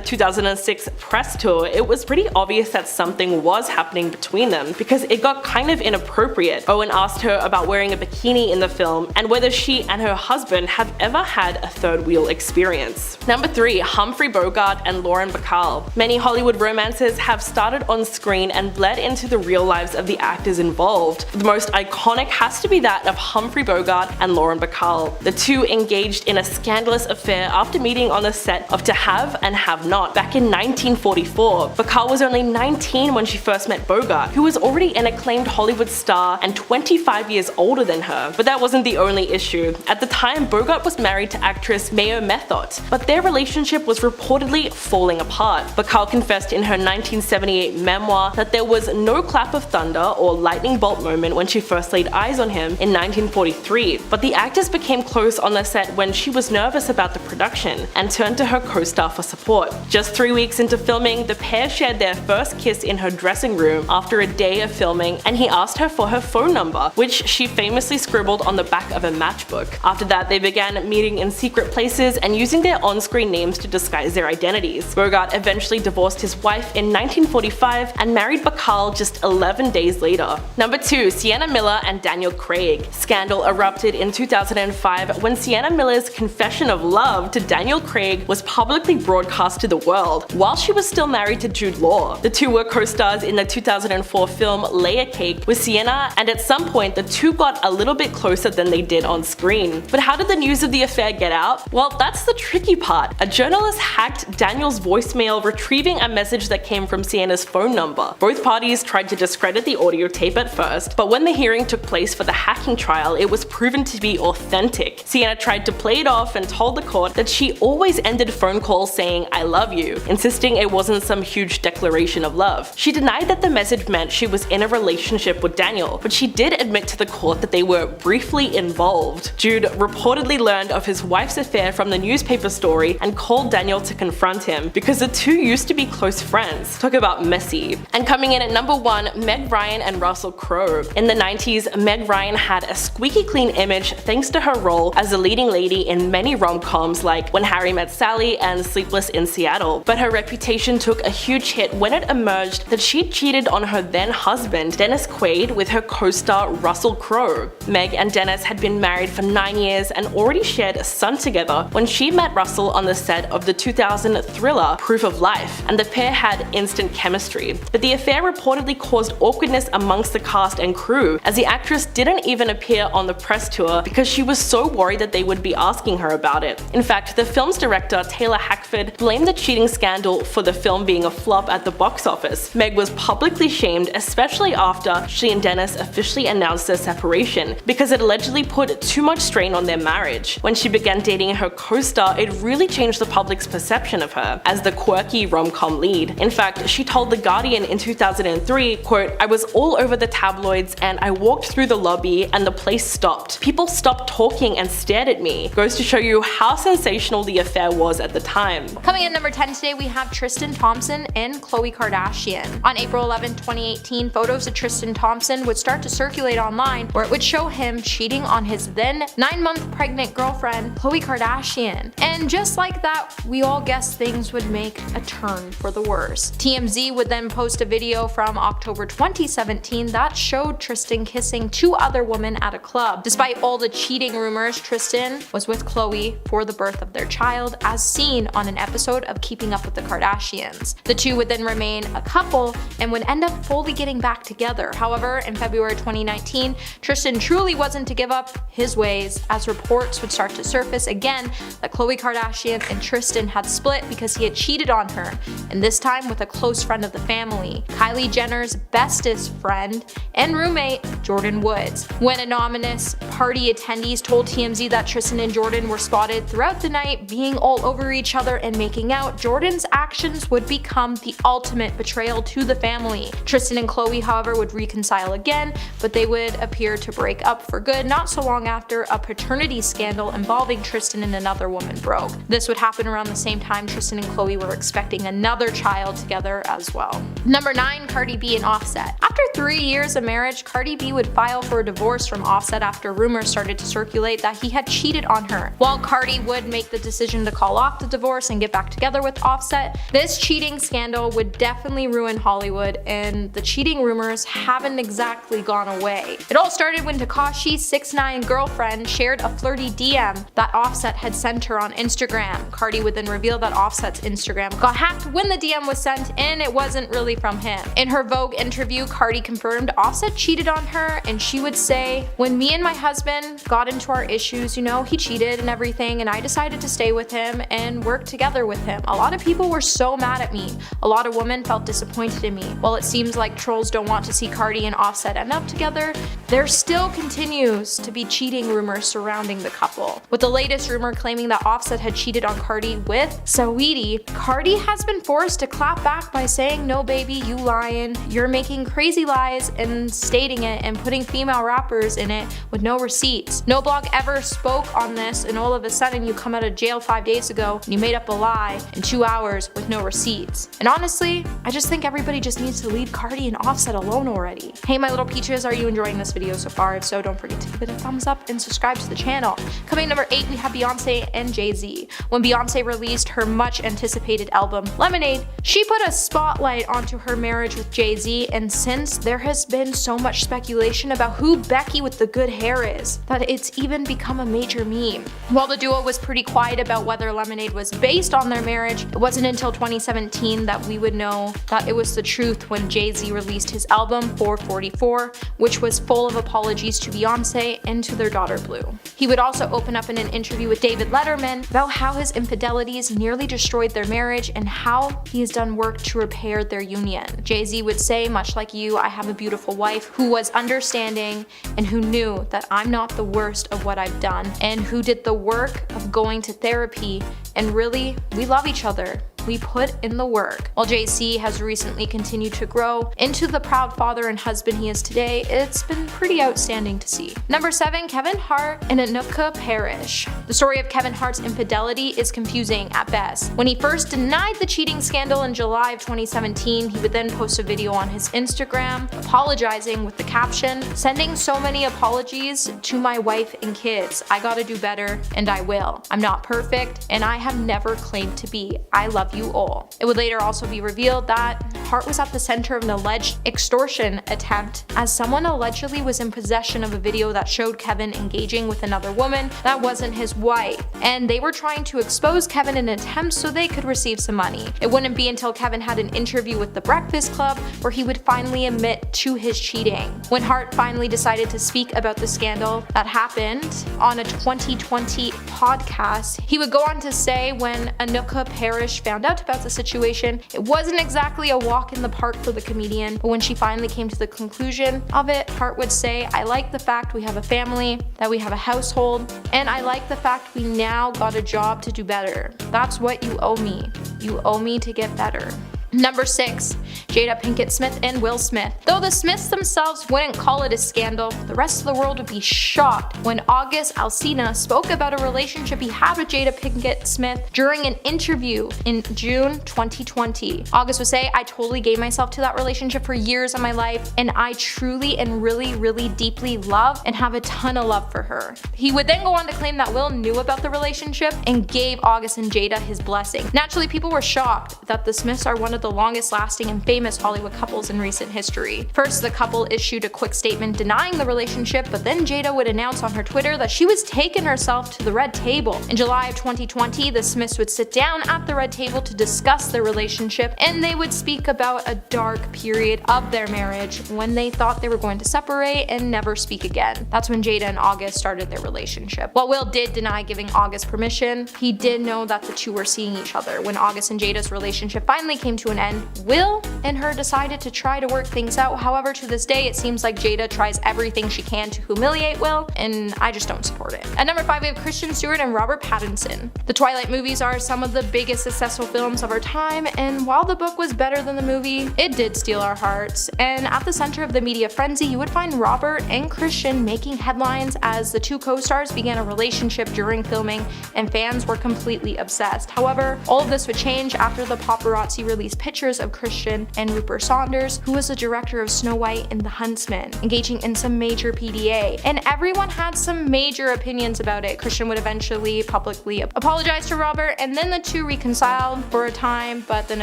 2006 press tour, it was pretty obvious that something was happening between them because it got kind of inappropriate. Owen asked her about wearing a bikini in the film and whether she and her husband have ever had a third wheel experience. Number 3, Humphrey Bogart and Lauren Bacall. Many Hollywood romances have started on screen and bled into the real lives of the actors involved. The most iconic has to be that of Humphrey Bogart and Lauren Bacall. The two engaged in a scandalous affair after meeting on the set of To Have and Have Not back in 1944. Bacall was only 19 when she first met Bogart, who was already an acclaimed Hollywood star and 25 years older than her. But that wasn't the only issue. At the time, Bogart was married to actress Mayo Methot, but their relationship was reportedly falling apart. Bacall confessed in her 1978 memoir that there was no clap of thunder or lightning bolt moment when she first laid eyes on him in 1943, but the actors became close on the set when she was nervous about the production and turned to her co-star for support. Just 3 weeks into filming, the pair shared their first kiss in her dressing room after a day of filming, and he asked her for her phone number, which she famously scribbled on the back of a matchbook. After that, they began meeting in secret places and using their on-screen names to disguise their identities. Bogart eventually divorced his wife in 1945 and married Bacall just 11 days later. Number 2, Sienna Miller and Daniel Craig. Scandal erupted in 2005 when Sienna Miller's confession of love to Daniel Craig was publicly broadcast to the world while she was still married to Jude Law. The two were co-stars in the 2004 film Layer Cake with Sienna, and at some point the two got a little bit closer than they did on screen. But how did the news of the affair get out? Well, that's the tricky part. A journalist hacked Daniel's voicemail, retrieving a message that came from Sienna's phone number. Both parties tried to discredit the audio tape at first, but when the hearing took place for the hacking trial, it was proven to be authentic. Sienna tried to play it off and told the court that she always ended phone calls saying "I love you," insisting it wasn't some huge declaration of love. She denied that the message meant she was in a relationship with Daniel, but she did admit to the court that they were briefly involved. Jude reportedly learned of his wife's affair from the newspaper story and called Daniel to confront him because the two used to be close friends. Talk about messy. And coming in at number 1, Meg Ryan and Russell Crowe. In the 90s, Meg Ryan had a squeaky clean image thanks to her role as a leading lady in many rom-coms like When Harry Met Sally and Sleepless in Seattle. But her reputation took a huge hit when it emerged that she cheated on her then husband, Dennis Quaid, with her co-star Russell Crowe. Meg and Dennis had been married for 9 years and already shared a son together when she met Russell on the set of the 2000 thriller Proof of Life, and the pair had instant chemistry. But the affair reportedly caused awkwardness amongst the cast and crew, as the actress didn't even appear on the press tour because she was so worried that they would be asking her about it. In fact, the film's director, Taylor Hackford, blamed the cheating scandal for the film being a flop at the box office. Meg was publicly shamed, especially after she and Dennis officially announced their separation, because it allegedly put too much strain on their marriage. When she began dating her co-star, it really changed the public's perception of her as the quirky rom-com lead. In fact, she told The Guardian in 2003, quote, "I was all over the tabloids and I walked through the lobby and the place stopped. People stopped talking and stared at me." Goes to show you how sensational the affair was at the time. Coming in number 10 today, we have Tristan Thompson and Khloe Kardashian. On April 11, 2018, photos of Tristan Thompson would start to circulate online where it would show him cheating on his then 9-month pregnant girlfriend, Khloe Kardashian. And just like that, we all guessed things would make a turn for the worse. TMZ would then post a video from October 2017 that showed Tristan kissing 2 other women at a club. Despite all the cheating rumors, Tristan was with Khloe for the birth of their child, as seen on an episode of Keeping Up with the Kardashians. The two would then remain a couple and would end up fully getting back together. However, in February 2019, Tristan truly wasn't to give up his ways, as reports would start to surface again that Khloe Kardashian and Tristan had split because he had cheated on her, and this time with a close friend of the family, Kylie Jenner's bestest friend and roommate, Jordan Woods. When anonymous party attendees told TMZ that Tristan and Jordan were spotted throughout the night being all over each other and making out, Jordan's actions would become the ultimate betrayal to the family. Tristan and Khloe, however, would reconcile again, but they would appear to break up for good not so long after a paternity scandal involving Tristan and another woman broke. This would happen around the same time Tristan and Khloe were expecting another child together as well. Number 9, Cardi B and Offset. After 3 years of marriage, Cardi B would file for a divorce from Offset after rumors started to circulate that he had cheated on her. While Cardi would make the decision to call off the divorce and get back together with Offset, this cheating scandal would definitely ruin Hollywood, and the cheating rumors haven't exactly gone away. It all started when Tekashi's 6ix9ine girlfriend shared a flirty DM that Offset had sent her on Instagram. Cardi would then reveal that Offset's Instagram got hacked when the DM was sent, and it wasn't really from him. In her Vogue interview, Cardi confirmed Offset cheated on her, and she would say, "When me and my husband got into our issues, he cheated and everything, and I decided to stay with him and work together with him. A lot of people were so mad at me. A lot of women felt disappointed in me. While it seems like trolls don't want to see Cardi and Offset end up together, there still continues to be cheating rumors surrounding the couple." With the latest rumor claiming that Offset had cheated on Cardi with Saweetie, Cardi has been forced to clap back by saying, "No baby, you lying. You're making crazy lies and stating it and putting female rappers in it with no receipts. No blog ever spoke on this, and all of a sudden you come out of jail 5 days ago and you made up a lie in 2 hours with no receipts." And honestly, I just think everybody just needs to leave Cardi and Offset alone already. Hey my little peaches, are you enjoying this video so far? If so, don't forget to give it a thumbs up and subscribe to the channel. Coming number 8, we have Beyonce and Jay-Z. When Beyonce released her much anticipated album Lemonade, she put a spotlight onto her marriage with Jay-Z, and since there has been so much speculation about who Becky with the good hair is, that it's even become a major meme. While the duo was pretty quiet about whether Lemonade was based on their marriage, it wasn't until 2017 that we would know that it was the truth when Jay-Z released his album 444, which was full of apologies to Beyonce and to their daughter Blue. He would also open up in an interview with David Letterman about how his infidelities nearly destroyed their marriage and how he has done work to repair their union. Jay-Z would say, "Much like you, I have a beautiful wife who was understanding and who knew that I'm not the worst of what I've done, and who did the work of going to therapy, and really, we love each other. We put in the work." While Jay-Z has recently continued to grow into the proud father and husband he is today, it's been pretty outstanding to see. Number 7, Kevin Hart and Anuka Parrish. The story of Kevin Hart's infidelity is confusing at best. When he first denied the cheating scandal in July of 2017, he would then post a video on his Instagram apologizing with the caption, "Sending so many apologies to my wife and kids. I gotta do better, and I will. I'm not perfect, and I have never claimed to be. I love you all." It would later also be revealed that Hart was at the center of an alleged extortion attempt, as someone allegedly was in possession of a video that showed Kevin engaging with another woman that wasn't his wife, and they were trying to expose Kevin in an attempt so they could receive some money. It wouldn't be until Kevin had an interview with The Breakfast Club where he would finally admit to his cheating. When Hart finally decided to speak about the scandal that happened on a 2020 podcast, he would go on to say when Anuka Parrish found out about the situation, it wasn't exactly a walk in the park for the comedian, but when she finally came to the conclusion of it, Hart would say, "I like the fact we have a family, that we have a household, and I like the fact we now got a job to do better. That's what you owe me. You owe me to get better." Number 6. Jada Pinkett Smith and Will Smith. Though the Smiths themselves wouldn't call it a scandal, the rest of the world would be shocked when August Alsina spoke about a relationship he had with Jada Pinkett Smith during an interview in June 2020. August would say, "I totally gave myself to that relationship for years of my life, and I truly and really deeply love and have a ton of love for her." He would then go on to claim that Will knew about the relationship and gave August and Jada his blessing. Naturally, people were shocked that the Smiths are one of the longest lasting and famous Hollywood couples in recent history. First, the couple issued a quick statement denying the relationship, but then Jada would announce on her Twitter that she was taking herself to the red table. In July of 2020, the Smiths would sit down at the red table to discuss their relationship, and they would speak about a dark period of their marriage when they thought they were going to separate and never speak again. That's when Jada and August started their relationship. While Will did deny giving August permission, he did know that the two were seeing each other. When August and Jada's relationship finally came to an end, Will and her decided to try to work things out. However, to this day, it seems like Jada tries everything she can to humiliate Will, and I just don't support it. At number 5, we have Kristen Stewart and Robert Pattinson. The Twilight movies are some of the biggest successful films of our time, and while the book was better than the movie, it did steal our hearts. And at the center of the media frenzy, you would find Robert and Kristen making headlines as the two co-stars began a relationship during filming, and fans were completely obsessed. However, all of this would change after the paparazzi released pictures of Christian and Rupert Saunders, who was the director of Snow White and the Huntsman, engaging in some major PDA. And everyone had some major opinions about it. Christian would eventually publicly apologize to Robert, and then the two reconciled for a time, but then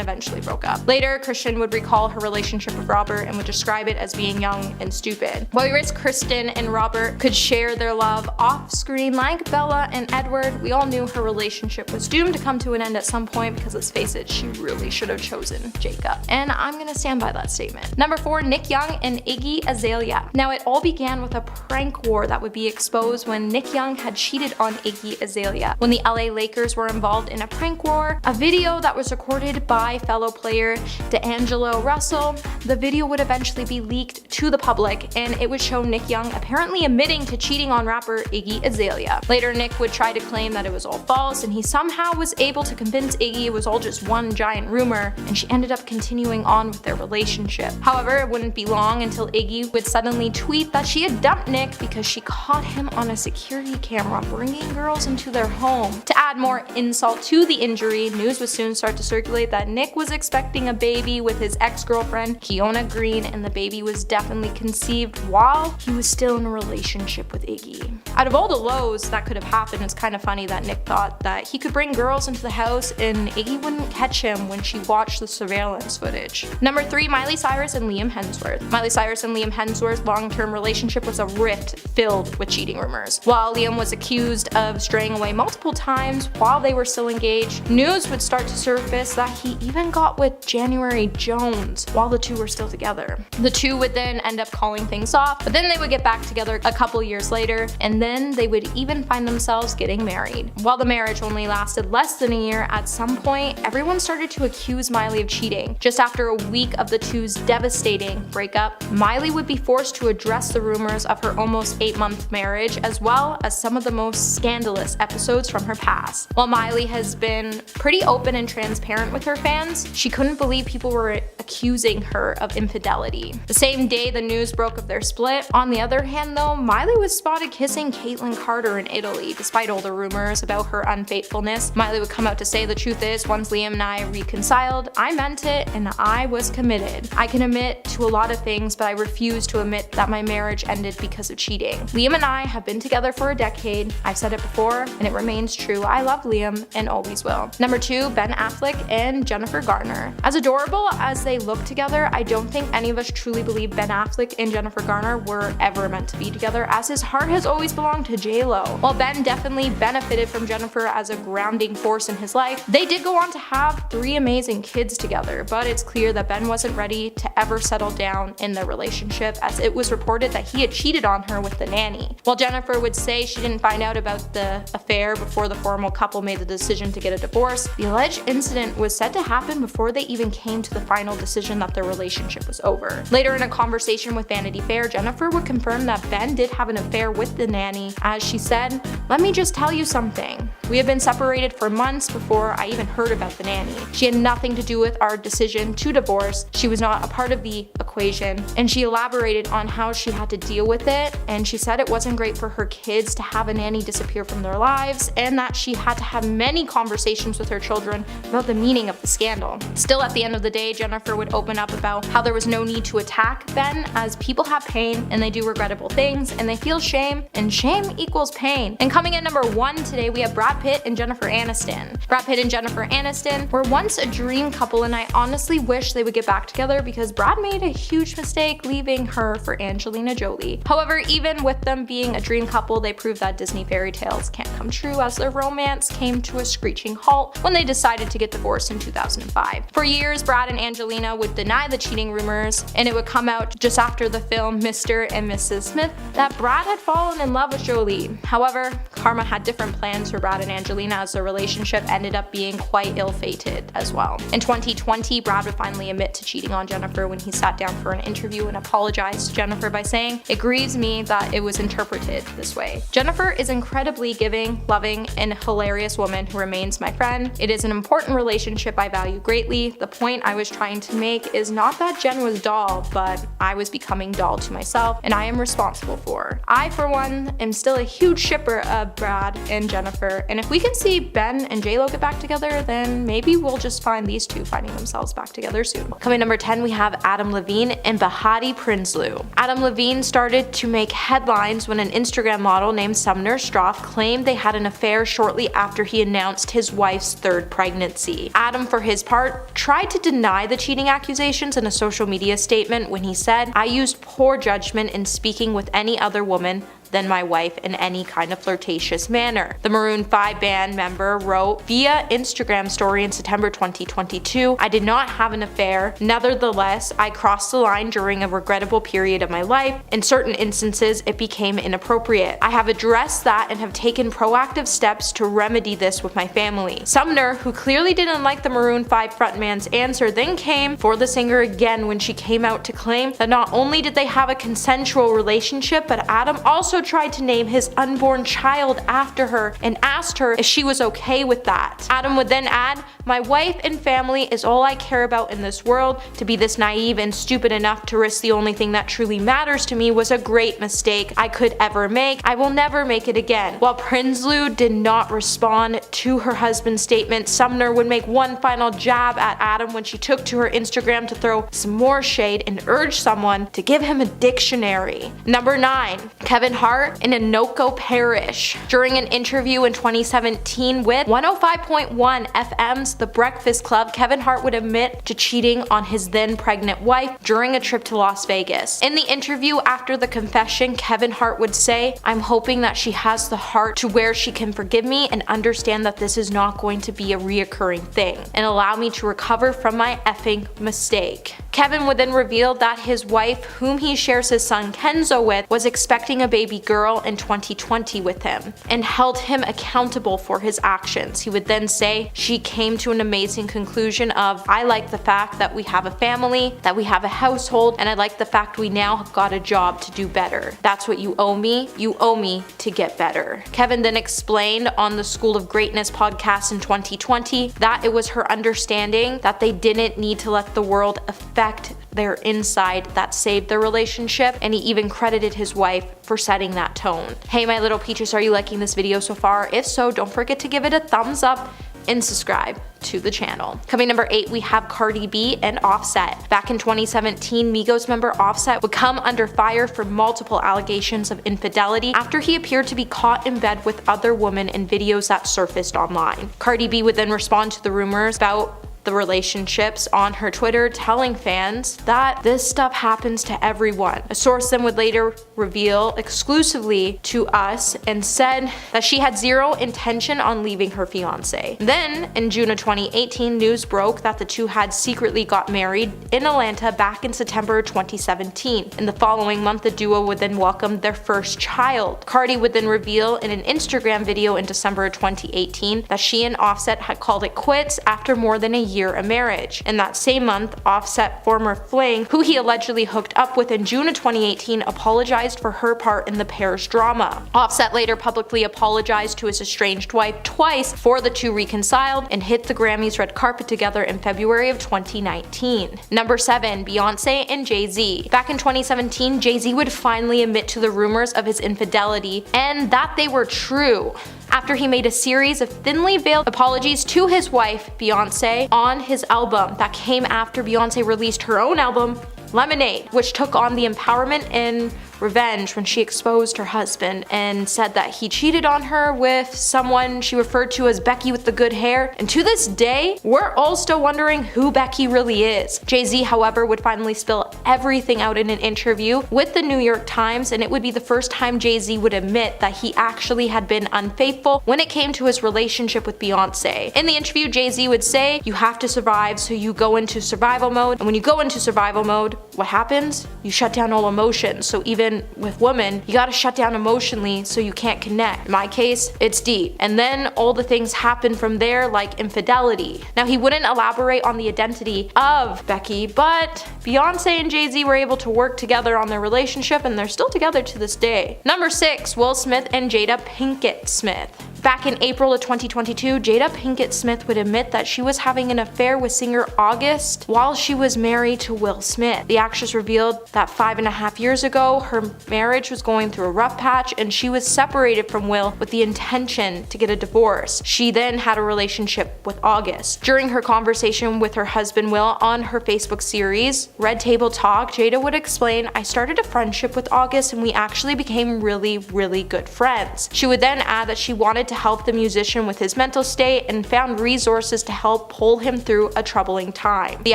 eventually broke up. Later, Christian would recall her relationship with Robert and would describe it as being young and stupid. While we wish Kristen and Robert could share their love off screen like Bella and Edward, we all knew her relationship was doomed to come to an end at some point because, let's face it, she really should have chosen Jacob. And I'm gonna stand by that statement. Number 4, Nick Young and Iggy Azalea. Now, it all began with a prank war that would be exposed when Nick Young had cheated on Iggy Azalea. When the LA Lakers were involved in a prank war, a video that was recorded by fellow player D'Angelo Russell, the video would eventually be leaked to the public, and it would show Nick Young apparently admitting to cheating on rapper Iggy Azalea. Later, Nick would try to claim that it was all false, and he somehow was able to convince Iggy it was all just one giant rumor, and she ended up continuing on with their relationship. However, it wouldn't be long until Iggy would suddenly tweet that she had dumped Nick because she caught him on a security camera bringing girls into their home. To add more insult to the injury, news would soon start to circulate that Nick was expecting a baby with his ex-girlfriend, Kiona Green, and the baby was definitely conceived while he was still in a relationship with Iggy. Out of all the lows that could have happened, it's kind of funny that Nick thought that he could bring girls into the house and Iggy wouldn't catch him when she watched the surveillance footage. Number 3, Miley Cyrus and Liam Hemsworth. Miley Cyrus and Liam Hemsworth's long-term relationship was a rift filled with cheating rumors. While Liam was accused of straying away multiple times while they were still engaged, news would start to surface that he even got with January Jones while the two were still together. The two would then end up calling things off, but then they would get back together a couple years later, and then they would even find themselves getting married. While the marriage only lasted less than a year, at some point, everyone started to accuse Miley of cheating. Just after a week of the two's devastating breakup, Miley would be forced to address the rumors of her almost 8-month marriage, as well as some of the most scandalous episodes from her past. While Miley has been pretty open and transparent with her fans, she couldn't believe people were accusing her of infidelity. The same day the news broke of their split. On the other hand though, Miley was spotted kissing Caitlyn Carter in Italy. Despite all the rumors about her unfaithfulness, Miley would come out to say, "The truth is, once Liam and I reconciled, I meant it and I was committed. I can admit to a lot of things, but I refuse to admit that my marriage ended because of cheating. Liam and I have been together for a decade. I've said it before and it remains true. I love Liam and always will." Number 2, Ben Affleck and Jennifer Garner. As adorable as they look together, I don't think any of us truly believe Ben Affleck and Jennifer Garner were ever meant to be together, as his heart has always belonged to J-Lo. While Ben definitely benefited from Jennifer as a grounding force in his life, they did go on to have 3 amazing kids together, but it's clear that Ben wasn't ready to ever settle down in their relationship, as it was reported that he had cheated on her with the nanny. While Jennifer would say she didn't find out about the affair before the formal couple made the decision to get a divorce, the alleged incident was said to happen before they even came to the final decision that their relationship was over. Later in a conversation with Vanity Fair, Jennifer would confirm that Ben did have an affair with the nanny, as she said, "Let me just tell you something. We had been separated for months before I even heard about the nanny. She had nothing to do with our decision to divorce. She was not a part of the equation, and she elaborated on how she had to deal with it, and she said it wasn't great for her kids to have a nanny disappear from their lives, and that she had to have many conversations with her children about the meaning of the scandal. Still, at the end of the day, Jennifer would open up about how there was no need to attack Ben, as people have pain and they do regrettable things and they feel shame, and shame equals pain. And coming in number 1 today, we have Brad Pitt and Jennifer Aniston. Brad Pitt and Jennifer Aniston were once a dream couple, and I honestly wish they would get back together because Brad made a huge mistake leaving her for Angelina Jolie. However, even with them being a dream couple, they proved that Disney fairy tales can't come true, as their romance came to a screeching halt when they decided to get divorced in 2005. For years, Brad and Angelina would deny the cheating rumors, and it would come out just after the film Mr. and Mrs. Smith that Brad had fallen in love with Jolie. However, karma had different plans for Brad and Angelina, as their relationship ended up being quite ill-fated as well. In 2020, Brad would finally admit to cheating on Jennifer when he sat down for an interview and apologized to Jennifer by saying, "It grieves me that it was interpreted this way. Jennifer is incredibly giving, loving, and hilarious woman who remains my friend. It is an important relationship I value greatly. The point I was trying to make is not that Jen was dull, but I was becoming dull to myself, and I am responsible for. I, for one, am still a huge shipper of Brad and Jennifer, and if we can see Ben and JLo get back together, then maybe we'll just find these two finding themselves back together soon." Coming number 10, we have Adam Levine and Behati Prinsloo. Adam Levine started to make headlines when an Instagram model named Sumner Stroff claimed they had an affair shortly after he announced his wife's 3rd pregnancy. Adam, for his part, tried to deny the cheating accusations in a social media statement when he said, "I used poor judgment in speaking with any other woman than my wife in any kind of flirtatious manner." The Maroon 5 band member wrote via Instagram story in September 2022, "I did not have an affair. Nevertheless, I crossed the line during a regrettable period of my life. In certain instances, it became inappropriate. I have addressed that and have taken proactive steps to remedy this with my family." Sumner, who clearly didn't like the Maroon 5 frontman's answer, then came for the singer again when she came out to claim that not only did they have a consensual relationship, but Adam also tried to name his unborn child after her and asked her if she was okay with that. Adam would then add, "My wife and family is all I care about in this world. To be this naive and stupid enough to risk the only thing that truly matters to me was a great mistake I could ever make. I will never make it again." While Prinsloo did not respond to her husband's statement, Sumner would make one final jab at Adam when she took to her Instagram to throw some more shade and urge someone to give him a dictionary. Number 9, Kevin Hart in Anoka Parish. During an interview in 2017 with 105.1 FM's The Breakfast Club, Kevin Hart would admit to cheating on his then pregnant wife during a trip to Las Vegas. In the interview after the confession, Kevin Hart would say, "I'm hoping that she has the heart to where she can forgive me and understand that this is not going to be a reoccurring thing and allow me to recover from my effing mistake." Kevin would then reveal that his wife, whom he shares his son Kenzo with, was expecting a baby girl in 2020 with him and held him accountable for his actions. He would then say, "She came to an amazing conclusion of, I like the fact that we have a family, that we have a household, and I like the fact we now have got a job to do better. That's what you owe me. You owe me to get better." Kevin then explained on the School of Greatness podcast in 2020 that it was her understanding that they didn't need to let the world affect their inside that saved their relationship, and he even credited his wife for setting that tone. Hey my little peaches, are you liking this video so far? If so, don't forget to give it a thumbs up and subscribe to the channel. Coming number 8, we have Cardi B and Offset. Back in 2017, Migos member Offset would come under fire for multiple allegations of infidelity after he appeared to be caught in bed with other women in videos that surfaced online. Cardi B would then respond to the rumors about the relationships on her Twitter, telling fans that this stuff happens to everyone. A source then would later reveal exclusively to us and said that she had zero intention on leaving her fiance. Then, in June of 2018, news broke that the two had secretly got married in Atlanta back in September 2017. In the following month, the duo would then welcome their first child. Cardi would then reveal in an Instagram video in December of 2018 that she and Offset had called it quits after more than a year of marriage. In that same month, Offset former fling, who he allegedly hooked up with in June of 2018, apologized for her part in the pair's drama. Offset later publicly apologized to his estranged wife twice for the two reconciled and hit the Grammys red carpet together in February of 2019. Number 7. Beyonce and Jay-Z. Back in 2017, Jay-Z would finally admit to the rumors of his infidelity and that they were true, after he made a series of thinly veiled apologies to his wife, Beyonce, on his album that came after Beyonce released her own album, Lemonade, which took on the empowerment and revenge when she exposed her husband and said that he cheated on her with someone she referred to as Becky with the good hair. And to this day, we're all still wondering who Becky really is. Jay-Z, however, would finally spill everything out in an interview with the New York Times, and it would be the first time Jay-Z would admit that he actually had been unfaithful when it came to his relationship with Beyonce. In the interview, Jay-Z would say, "You have to survive, so you go into survival mode, and when you go into survival mode, what happens? You shut down all emotions. So even with women, you gotta shut down emotionally so you can't connect. In my case, it's deep. And then all the things happen from there, like infidelity." Now, he wouldn't elaborate on the identity of Becky, but Beyonce and Jay-Z were able to work together on their relationship, and they're still together to this day. Number 6. Will Smith and Jada Pinkett Smith. Back in April of 2022, Jada Pinkett Smith would admit that she was having an affair with singer August while she was married to Will Smith. The actress revealed that 5.5 years ago, her marriage was going through a rough patch and she was separated from Will with the intention to get a divorce. She then had a relationship with August. During her conversation with her husband Will on her Facebook series, Red Table Talk, Jada would explain, "I started a friendship with August and we actually became really, really good friends." She would then add that she wanted to help the musician with his mental state and found resources to help pull him through a troubling time. The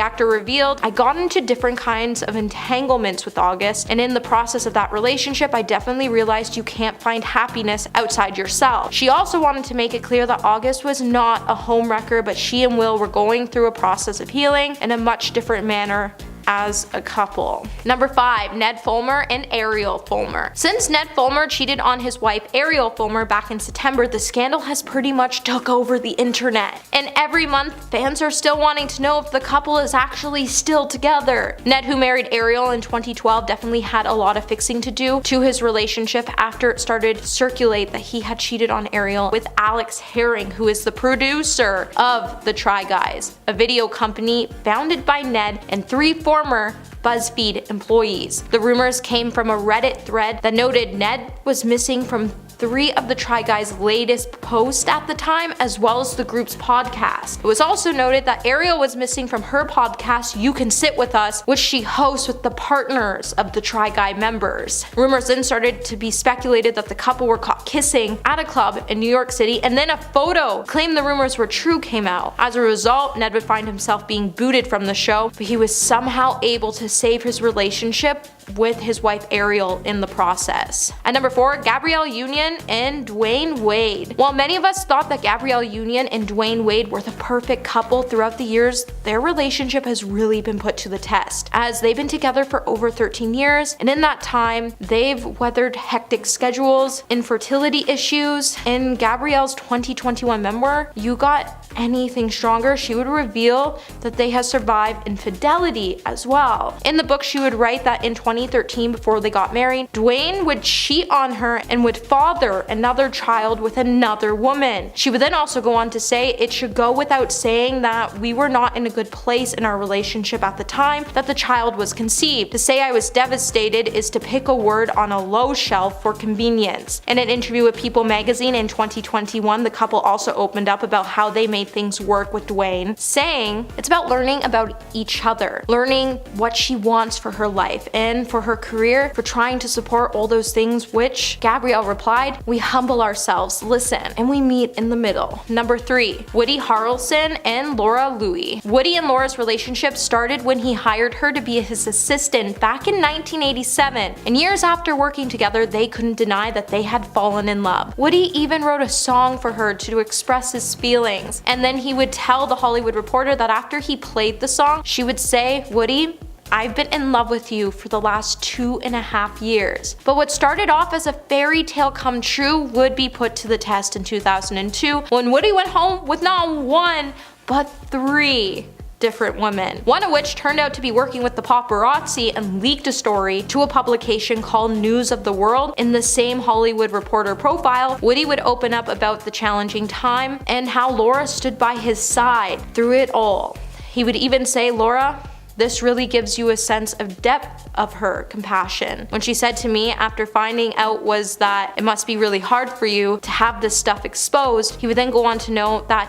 actor revealed, "I got into different kinds of entanglements with August, and in the process of that relationship, I definitely realized you can't find happiness outside yourself." She also wanted to make it clear that August was not a homewrecker, but she and Will were going through a process of healing in a much different manner as a couple. Number 5. Ned Fulmer and Ariel Fulmer. Since Ned Fulmer cheated on his wife Ariel Fulmer back in September, the scandal has pretty much took over the internet. And every month, fans are still wanting to know if the couple is actually still together. Ned, who married Ariel in 2012, definitely had a lot of fixing to do to his relationship after it started to circulate that he had cheated on Ariel with Alex Herring, who is the producer of The Try Guys, a video company founded by Ned and 3 former BuzzFeed employees. The rumors came from a Reddit thread that noted Ned was missing from 3 of the Try Guys' latest posts at the time, as well as the group's podcast. It was also noted that Ariel was missing from her podcast, You Can Sit With Us, which she hosts with the partners of the Try Guy members. Rumors then started to be speculated that the couple were caught kissing at a club in New York City, and then a photo claimed the rumors were true came out. As a result, Ned would find himself being booted from the show, but he was somehow able to save his relationship with his wife Ariel in the process. At number 4, Gabrielle Union and Dwayne Wade. While many of us thought that Gabrielle Union and Dwayne Wade were the perfect couple throughout the years, their relationship has really been put to the test, as they've been together for over 13 years, and in that time, they've weathered hectic schedules, infertility issues. In Gabrielle's 2021 memoir, You Got Anything Stronger, she would reveal that they have survived infidelity as well. In the book, she would write that in 2013, before they got married, Dwayne would cheat on her and would father another child with another woman. She would then also go on to say, "It should go without saying that we were not in a good place in our relationship at the time that the child was conceived. To say I was devastated is to pick a word on a low shelf for convenience." In an interview with People magazine in 2021, the couple also opened up about how they made things work with Dwayne, saying, "It's about learning about each other, learning what she wants for her life and for her career, for trying to support all those things," which Gabrielle replied, "We humble ourselves, listen, and we meet in the middle." Number 3, Woody Harrelson and Laura Louie. Woody and Laura's relationship started when he hired her to be his assistant back in 1987, and years after working together, they couldn't deny that they had fallen in love. Woody even wrote a song for her to express his feelings, and then he would tell The Hollywood Reporter that after he played the song, she would say, "Woody, I've been in love with you for the last 2.5 years." But what started off as a fairy tale come true would be put to the test in 2002 when Woody went home with not 1, but 3 different women, one of which turned out to be working with the paparazzi and leaked a story to a publication called News of the World. In the same Hollywood Reporter profile, Woody would open up about the challenging time and how Laura stood by his side through it all. He would even say, "Laura, this really gives you a sense of depth of her compassion. When she said to me after finding out was that it must be really hard for you to have this stuff exposed," he would then go on to note that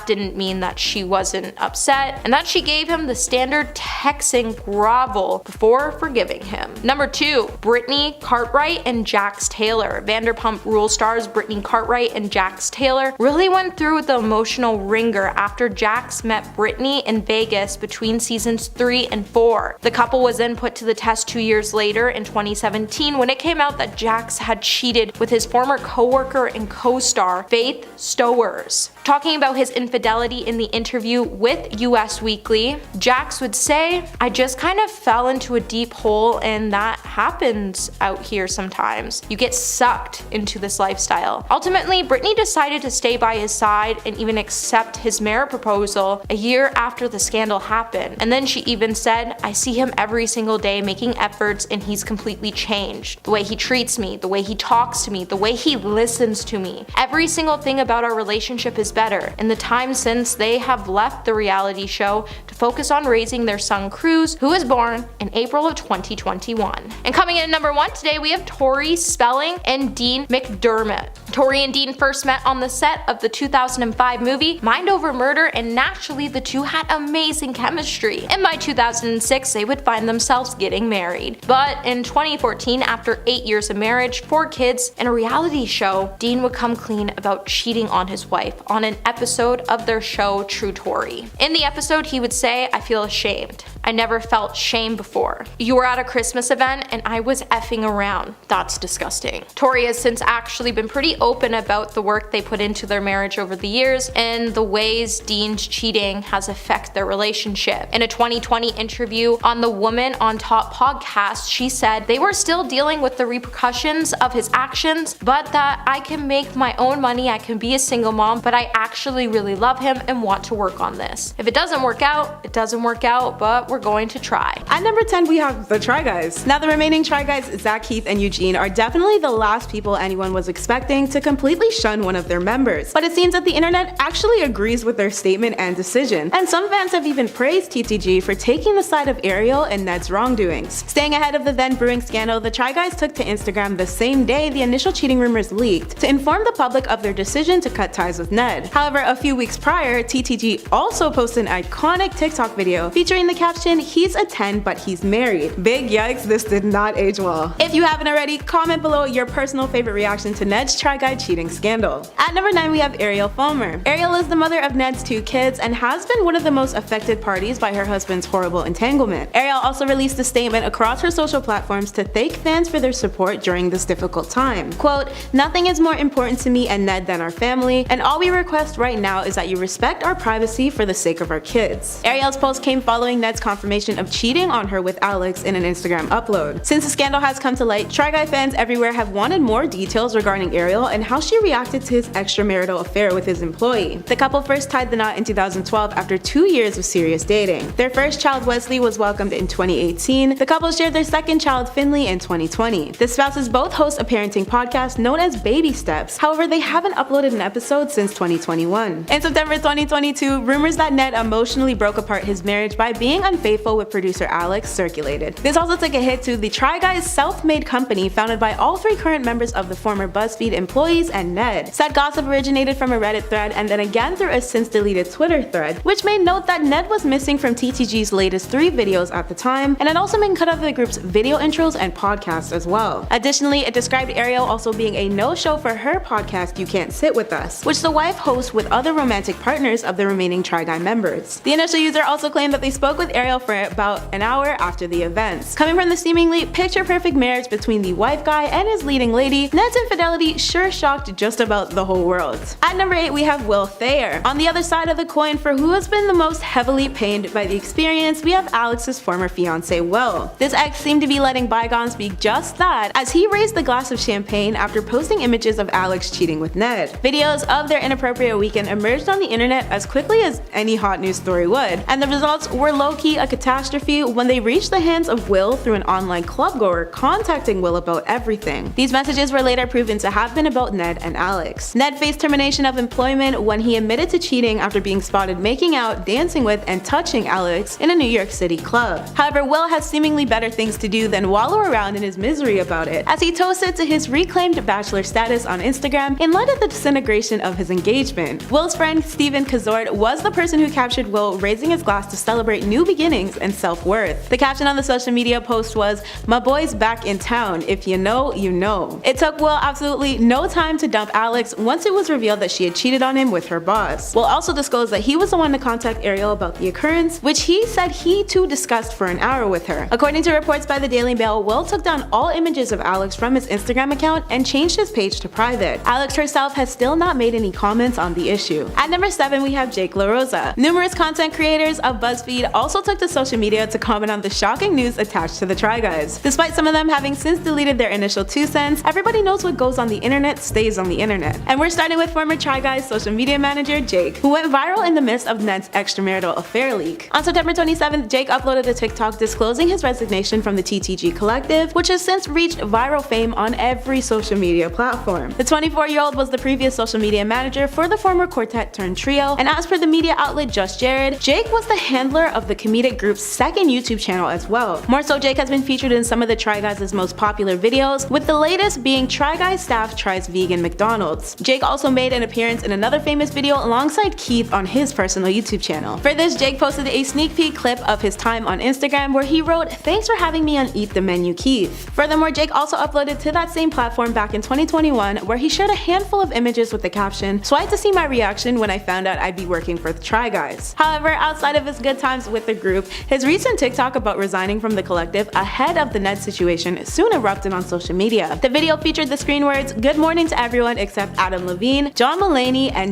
didn't mean that she wasn't upset and that she gave him the standard Texan grovel before forgiving him. Number 2, Brittany Cartwright and Jax Taylor. Vanderpump Rules stars Brittany Cartwright and Jax Taylor really went through the emotional ringer after Jax met Brittany in Vegas between seasons 3 and 4. The couple was then put to the test 2 years later in 2017 when it came out that Jax had cheated with his former co-worker and co-star Faith Stowers. Talking about his infidelity in the interview with US Weekly, Jax would say, "I just kind of fell into a deep hole and that happens out here sometimes. You get sucked into this lifestyle." Ultimately, Brittany decided to stay by his side and even accept his marriage proposal a year after the scandal happened. And then she even said, "I see him every single day making efforts and he's completely changed. The way he treats me, the way he talks to me, the way he listens to me. Every single thing about our relationship is better." In the time since, they have left the reality show to focus on raising their son Cruz, who was born in April of 2021. And coming in at number 1 today, we have Tori Spelling and Dean McDermott. Tori and Dean first met on the set of the 2005 movie Mind Over Murder, and naturally the two had amazing chemistry. And by 2006, they would find themselves getting married. But in 2014, after 8 years of marriage, 4 kids, and a reality show, Dean would come clean about cheating on his wife on an episode of their show True Tori. In the episode, he would say, "I feel ashamed. I never felt shame before. You were at a Christmas event and I was effing around. That's disgusting." Tori has since actually been pretty open about the work they put into their marriage over the years and the ways Dean's cheating has affected their relationship. In a 2020 interview on the Woman on Top podcast, she said they were still dealing with the repercussions of his actions, but that "I can make my own money, I can be a single mom, but I actually really love him and want to work on this. If it doesn't work out, it doesn't work out, but we're going to try." At number 10, we have the Try Guys. Now, the remaining Try Guys, Zach, Keith, and Eugene, are definitely the last people anyone was expecting to completely shun one of their members. But it seems that the internet actually agrees with their statement and decision, and some fans have even praised TTG for taking the side of Ariel and Ned's wrongdoings. Staying ahead of the then brewing scandal, the Try Guys took to Instagram the same day the initial cheating rumors leaked to inform the public of their decision to cut ties with Ned. However, a few weeks prior, TTG also posted an iconic TikTok video featuring the caption, "He's a 10 but he's married." Big yikes, this did not age well. If you haven't already, comment below your personal favorite reaction to Ned's Try Guy cheating scandal. At number 9, we have Ariel Fulmer. Ariel is the mother of Ned's 2 kids and has been one of the most affected parties by her husband's horrible entanglement. Ariel also released a statement across her social platforms to thank fans for their support during this difficult time. Quote, "Nothing is more important to me and Ned than our family, and all we request right now is that you respect our privacy for the sake of our kids." Ariel's post came following Ned's confirmation of cheating on her with Alex in an Instagram upload. Since the scandal has come to light, Try Guy fans everywhere have wanted more details regarding Ariel and how she reacted to his extramarital affair with his employee. The couple first tied the knot in 2012 after 2 years of serious dating. Their first child, Wesley, was welcomed in 2018. The couple shared their second child, Finley, in 2020. The spouses both host a parenting podcast known as Baby Steps. However, they haven't uploaded an episode since 2021. In September 2022, rumors that Ned emotionally broke apart his marriage by being unfaithful with producer Alex circulated. This also took a hit to the Try Guys self-made company founded by all 3 current members of the former BuzzFeed employees and Ned. Said gossip originated from a Reddit thread and then again through a since deleted Twitter thread, which made note that Ned was missing from TTG's latest 3 videos at the time, and had also been cut out of the group's video intros and podcasts as well. Additionally, it described Ariel also being a no-show for her podcast You Can't Sit With Us, which the wife hosts with other romantic partners of the remaining Try Guy members. The initial user also claimed that they spoke with Ariel Ariel for about an hour after the events. Coming from the seemingly picture-perfect marriage between the wife guy and his leading lady, Ned's infidelity sure shocked just about the whole world. At number 8, we have Will Thayer. On the other side of the coin for who has been the most heavily pained by the experience, we have Alex's former fiance Will. This ex seemed to be letting bygones be just that, as he raised the glass of champagne after posting images of Alex cheating with Ned. Videos of their inappropriate weekend emerged on the internet as quickly as any hot news story would, and the results were low-key a catastrophe when they reached the hands of Will through an online clubgoer contacting Will about everything. These messages were later proven to have been about Ned and Alex. Ned faced termination of employment when he admitted to cheating after being spotted making out, dancing with, and touching Alex in a New York City club. However, Will has seemingly better things to do than wallow around in his misery about it, as he toasted to his reclaimed bachelor status on Instagram in light of the disintegration of his engagement. Will's friend Steven Kazort was the person who captured Will raising his glass to celebrate new beginnings and self-worth. The caption on the social media post was, "My boy's back in town. If you know, you know." It took Will absolutely no time to dump Alex once it was revealed that she had cheated on him with her boss. Will also disclosed that he was the one to contact Ariel about the occurrence, which he said he too discussed for an hour with her. According to reports by the Daily Mail, Will took down all images of Alex from his Instagram account and changed his page to private. Alex herself has still not made any comments on the issue. At number 7, we have Jake LaRosa. Numerous content creators of BuzzFeed also took to social media to comment on the shocking news attached to the Try Guys. Despite some of them having since deleted their initial 2 cents, everybody knows what goes on the internet stays on the internet. And we're starting with former Try Guys social media manager Jake, who went viral in the midst of Ned's extramarital affair leak. On September 27th, Jake uploaded a TikTok disclosing his resignation from the TTG Collective, which has since reached viral fame on every social media platform. The 24-year-old was the previous social media manager for the former quartet turned trio, and as per the media outlet Just Jared, Jake was the handler of the comedic group's second YouTube channel as well. More so, Jake has been featured in some of the Try Guys' most popular videos, with the latest being Try Guys staff tries vegan McDonald's. Jake also made an appearance in another famous video alongside Keith on his personal YouTube channel. For this, Jake posted a sneak peek clip of his time on Instagram where he wrote, "Thanks for having me on Eat the Menu, Keith." Furthermore, Jake also uploaded to that same platform back in 2021 where he shared a handful of images with the caption, "Swipe to see my reaction when I found out I'd be working for the Try Guys." However, outside of his good times with the group, his recent TikTok about resigning from the collective ahead of the Ned situation soon erupted on social media. The video featured the screen words, "Good morning to everyone except Adam Levine, John Mulaney, and ...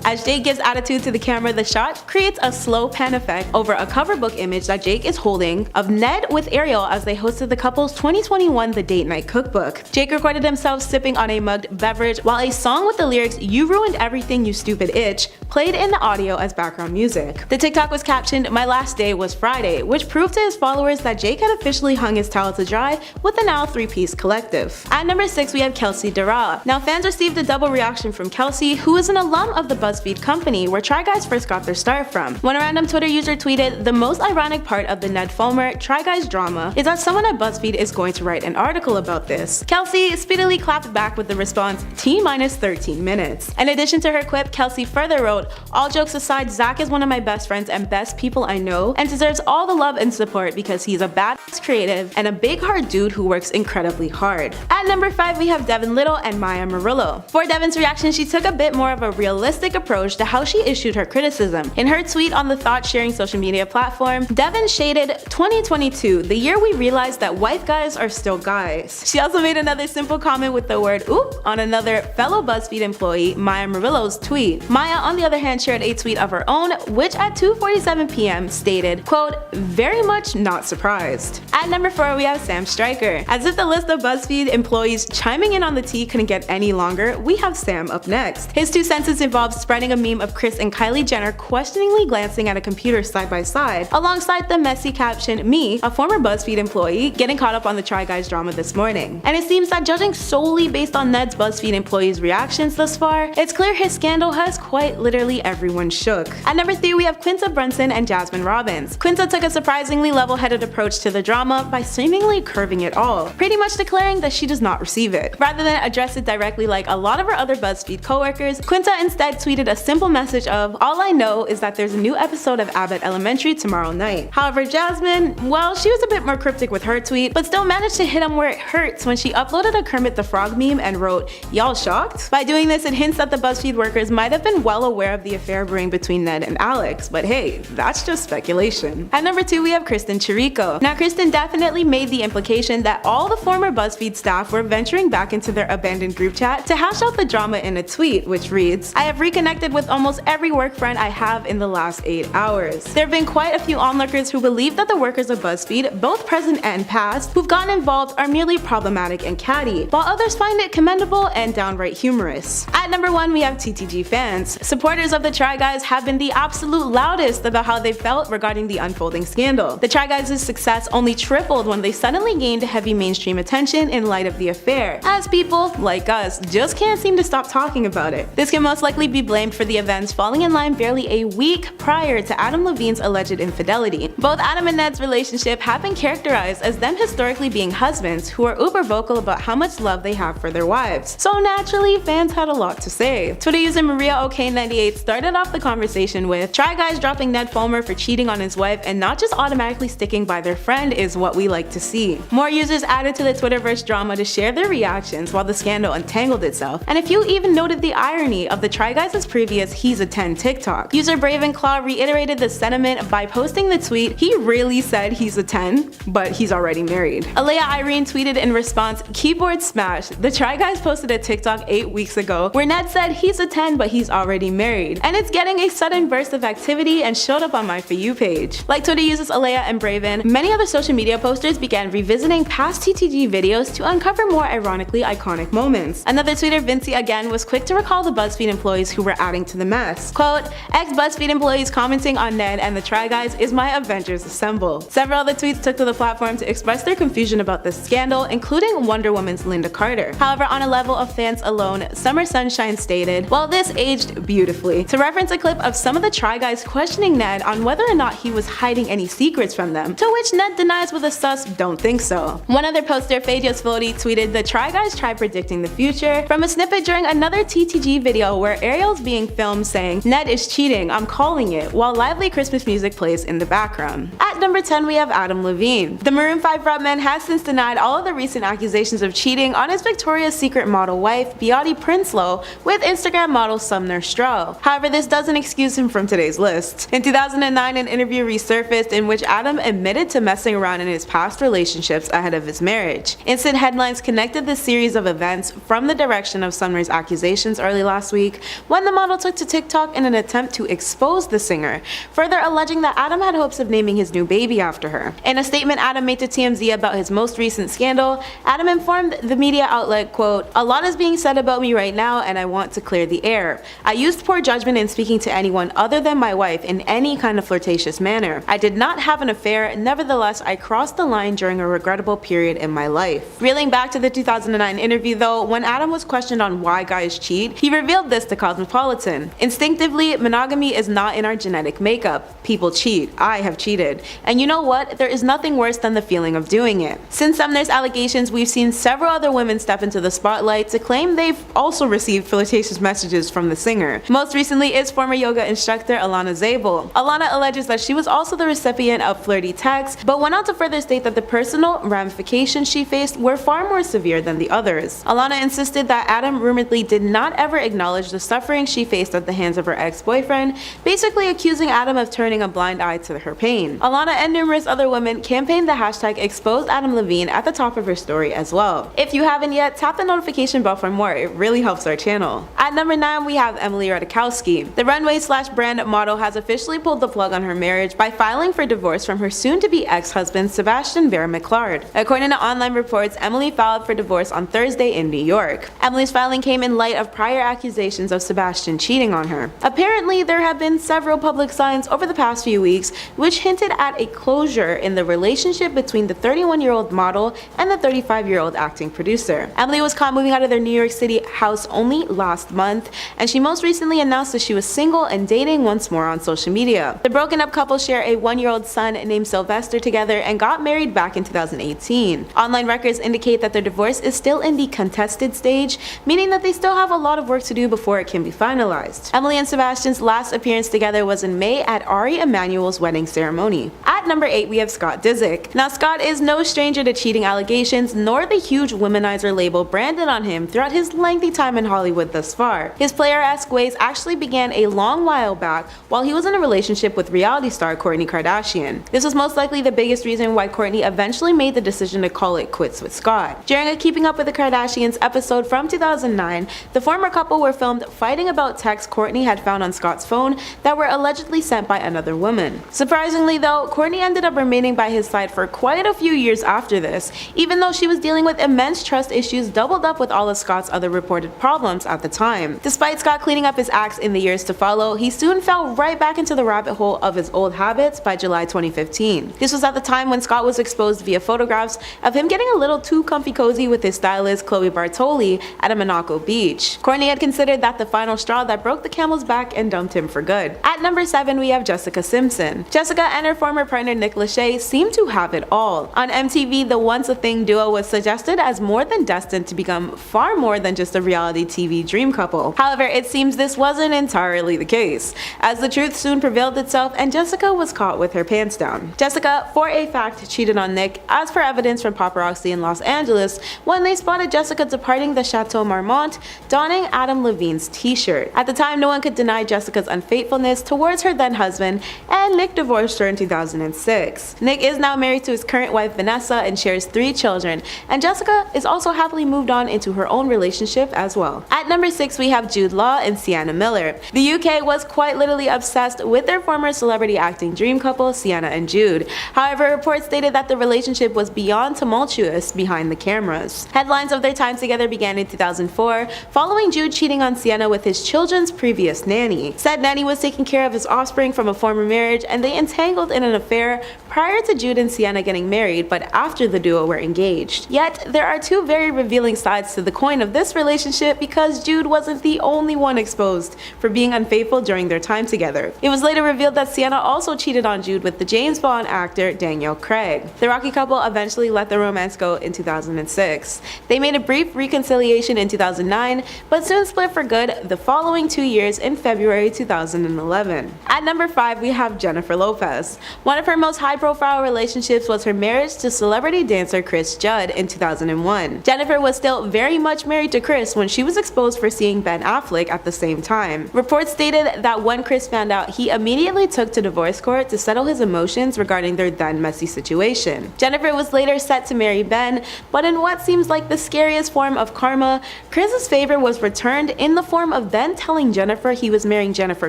As Jake gives attitude to the camera, the shot creates a slow pan effect over a cover book image that Jake is holding of Ned with Ariel as they hosted the couple's 2021 The Date Night Cookbook. Jake recorded himself sipping on a mugged beverage while a song with the lyrics "You ruined everything, you stupid itch" played in the audio as background music. The TikTok was captioned, "My last day was Friday," which proved to his followers that Jake had officially hung his towel to dry with the now 3-piece collective. At number 6, we have Kelsey Dara. Now, fans received a double reaction from Kelsey, who is an alum of the BuzzFeed company where Try Guys first got their start from. When a random Twitter user tweeted, "The most ironic part of the Ned Fulmer Try Guys drama is that someone at BuzzFeed is going to write an article about this," Kelsey speedily clapped back with the response, "T-minus 13 minutes. In addition to her quip, Kelsey further wrote, "All jokes aside, Zach is one of my best friends and best people I know and deserves all the love and support because he's a badass creative and a big heart dude who works incredibly hard." At number 5, we have Devin Little and Maya Murillo. For Devin's reaction, she took a bit more of a realistic approach to how she issued her criticism. In her tweet on the thought-sharing social media platform, Devin shaded, "2022, the year we realized that white guys are still guys." She also made another simple comment with the word "oop" on another fellow BuzzFeed employee, Maya Murillo's tweet. Maya, on the other hand, shared a tweet of her own, which at 2:47 p.m. stated, quote, "Very much not surprised." At number 4, we have Sam Stryker. As if the list of BuzzFeed employees chiming in on the tea couldn't get any longer, we have Sam up next. His 2 sentences involved spreading a meme of Kris and Kylie Jenner questioningly glancing at a computer side by side, alongside the messy caption, "Me, a former BuzzFeed employee, getting caught up on the Try Guys drama this morning." And it seems that judging solely based on Ned's BuzzFeed employees' reactions thus far, it's clear his scandal has quite literally everyone shook. At number 3, we have Quinta Brunson and Jasmine Robbins. Quinta took a surprisingly level-headed approach to the drama by seemingly curving it all, pretty much declaring that she does not receive it. Rather than address it directly like a lot of her other BuzzFeed coworkers, Quinta instead tweeted a simple message of, "All I know is that there's a new episode of Abbott Elementary tomorrow night." However, Jasmine, well, she was a bit more cryptic with her tweet, but still managed to hit him where it hurts when she uploaded a Kermit the Frog meme and wrote, "Y'all shocked?" By doing this, it hints that the BuzzFeed workers might have been well aware of the affair brewing between Ned and Alex, but hey, that's just speculation. At number 2, we have Kristen Chirico. Now, Kristen definitely made the implication that all the former BuzzFeed staff were venturing back into their abandoned group chat to hash out the drama in a tweet, which reads, "I have reconnected with almost every work friend I have in the last 8 hours. There have been quite a few onlookers who believe that the workers of BuzzFeed, both present and past, who've gotten involved are merely problematic and catty, while others find it commendable and downright humorous." At number 1, we have TTG fans. Supporters of the Try Guys have been the absolute loudest about how they felt regarding the unfolding scandal. The Try Guys' success only tripled when they suddenly gained heavy mainstream attention in light of the affair, as people, like us, just can't seem to stop talking about it. This can most likely be blamed for the events falling in line barely a week prior to Adam Levine's alleged infidelity. Both Adam and Ned's relationship have been characterized as them historically being husbands who are uber vocal about how much love they have for their wives. So naturally, fans had a lot to say. Twitter user MariaOK98 started off the conversation with, "Try Guys dropping Ned Fulmer for cheating on his wife and not just automatically sticking by their friend is what we like to see." More users added to the Twitterverse drama to share their reactions while the scandal untangled itself, and a few even noted the irony of the Try Guys' previous "He's a 10" TikTok. User Bravenclaw reiterated the sentiment by posting the tweet, "He really said he's a 10, but he's already married." Alea Irene tweeted in response, "Keyboard smash, the Try Guys posted a TikTok 8 weeks ago where Ned said he's a 10 but he's already married, and it's getting a sudden burst of activity and showed up on my For You page." Like Twitter users Alea and Braven, many other social media posters began revisiting past TTG videos to uncover more ironically iconic moments. Another tweeter, Vinci again, was quick to recall the BuzzFeed employees who were adding to the mess. Quote, "Ex-BuzzFeed employees commenting on Ned and the Try Guys is my Avengers Assemble." Several other tweets took to the platform to express their confusion about this scandal, including Wonder Woman's Linda Carter. However, on a level of fans alone, Summer Sunshine stated, "Well, this aged beautifully," to reference a clip of some of the Try Guys questioning Ned on whether or not he was hiding any secrets from them, to which Ned denies with a sus "don't think so." One other poster, Fadios Fodi, tweeted, "The Try Guys try predicting the future," from a snippet during another TTG video where Ariel's being filmed saying, "Ned is cheating, I'm calling it," while lively Christmas music plays in the background. At number 10, we have Adam Levine. The Maroon 5 frontman has since denied all of the recent accusations of cheating on his Victoria's Secret model wife, Beate Prinsloo, with Instagram model Sumner Stroh. However, this doesn't excuse him from today's list. In 2009, an interview resurfaced in which Adam admitted to messing around in his past relationships ahead of his marriage. Instant headlines connected this series of events from the direction of Sumner's accusations early last week, when the model took to TikTok in an attempt to expose the singer, further alleging that Adam had hopes of naming his new baby after her. In a statement Adam made to TMZ about his most recent scandal, Adam informed the media outlet, quote, "A lot is being said about me right now and I want to clear the air. I used poor judgment in speaking to anyone other than my wife in any kind of flirtatious manner. I did not have an affair, nevertheless I crossed the line during a regrettable period in my life." Reeling back to the 2009 interview though, when Adam was questioned on why guys cheat, he revealed this to Cosmopolitan. "Instinctively, monogamy is not in our genetic makeup. People cheat. I have cheated. And you know what? There is nothing worse than the feeling of doing it." Since Sumner's allegations, we've seen several other women step into the spotlight to claim they've also received flirtatious messages from the singer. Most recently is former yoga instructor Alana Zabel. Alana alleges that she was also the recipient of flirty texts, but went on to further state that the personal ramifications she faced were far more severe than the others. Alana insisted that Adam rumoredly did not ever acknowledge the suffering she faced at the hands of her ex-boyfriend, basically accusing Adam of turning a blind eye to her pain. Alana and numerous other women campaigned the hashtag #ExposedAdamLevine at the top of her story as well. If you haven't yet, tap the notification bell for more, it really helps our channel. At number 9, we have Emily Ratajkowski. The runway/brand model has officially pulled the plug on her marriage by filing for divorce from her soon-to-be ex-husband Sebastian Vera McLeod. According to online reports, Emily filed for divorce on Thursday in New York. Emily's filing came in light of prior accusations of Sebastian cheating on her. Apparently, there have been several public signs over the past few weeks which hinted at a closure in the relationship between the 31-year-old model and the 35-year-old acting producer. Emily was caught moving out of their New York City house only last month, and she most recently announced that she was single and dating once more on social media. The broken up couple share a 1-year-old son named Sylvester together and got married back in 2018. Online records indicate that their divorce is still in the contested stage, meaning that they still have a lot of work to do before it can be finalized. Emily and Sebastian's last appearance together was in May at Ari Emanuel's wedding ceremony. At number 8, we have Scott Disick. Now, Scott is no stranger to cheating allegations, nor the huge womanizer label branded on him throughout his lengthy time in Hollywood thus far. His player-esque ways actually began a long while back while he was in a relationship with reality star Kourtney Kardashian. This was most likely the biggest reason why Kourtney eventually made the decision to call it quits with Scott. During a Keeping Up with the Kardashians episode from 2009, the former couple were filmed fighting about texts Kourtney had found on Scott's phone that were allegedly sent by another woman. Surprisingly though, Kourtney ended up remaining by his side for quite a few years after this, even though she was dealing with immense trust issues doubled up with all of Scott's other reported problems at the time. Despite Scott cleaning up his acts in the years to follow, he soon fell right back into the rabbit hole of his old habits by July 2015. This was at the time when Scott was exposed via photographs of him getting a little too comfy cozy with his stylist Chloe Bartoli at a Monaco beach. Kourtney had considered that the final straw that broke the camel's back and dumped him for good. At number 7 we have Jessica Simpson. Jessica and her former partner Nick Lachey seemed to have it all. On MTV, the Once a Thing duo was suggested as more than destined to become far more than just a reality TV dream couple. However, it seems this wasn't entirely the case, as the truth soon prevailed itself and Jessica was caught with her pants down. Jessica, for a fact, cheated on Nick, as per evidence from paparazzi in Los Angeles when they spotted Jessica departing the Chateau Marmont donning Adam Levine's t-shirt. At the time, no one could deny Jessica's unfaithfulness towards her then husband, and Nick divorced her in 2006. Nick is now married to his current wife Vanessa and shares 3 children, and Jessica is also happily moved on into her own relationship as well. At number 6 we have Jude Law and Sienna Miller. The UK was quite literally obsessed with their former celebrity acting dream couple Sienna and Jude. However, reports stated that the relationship was beyond tumultuous behind the cameras. Headlines of their time together began in 2004, following Jude cheating on Sienna with his children's previous nanny. Said nanny was taking care of his offspring from a former marriage, and they entangled in an affair prior to Jude and Sienna getting married, but after the duo were engaged. Yet, there are 2 very revealing sides to the coin of this relationship, because Jude wasn't the only one exposed for being unfaithful during their time together. It was later revealed that Sienna also cheated on Jude with the James Bond actor Daniel Craig. The rocky couple eventually let the romance go in 2006. They made a brief reconciliation in 2009, but soon split for good the following 2 years in February 2011. At number 5 we have Jennifer Lopez. One of her most high-profile relationships was her marriage to celebrity dancer Chris Judd in 2001. Jennifer was still very much married to Chris when she was exposed for seeing Ben Affleck at the same time. Reports stated that when Chris found out, he immediately took to divorce court to settle his emotions regarding their then messy situation. Jennifer was later set to marry Ben, but in what seems like the scariest form of karma, Chris's favor was returned in the form of Ben telling Jennifer he was marrying Jennifer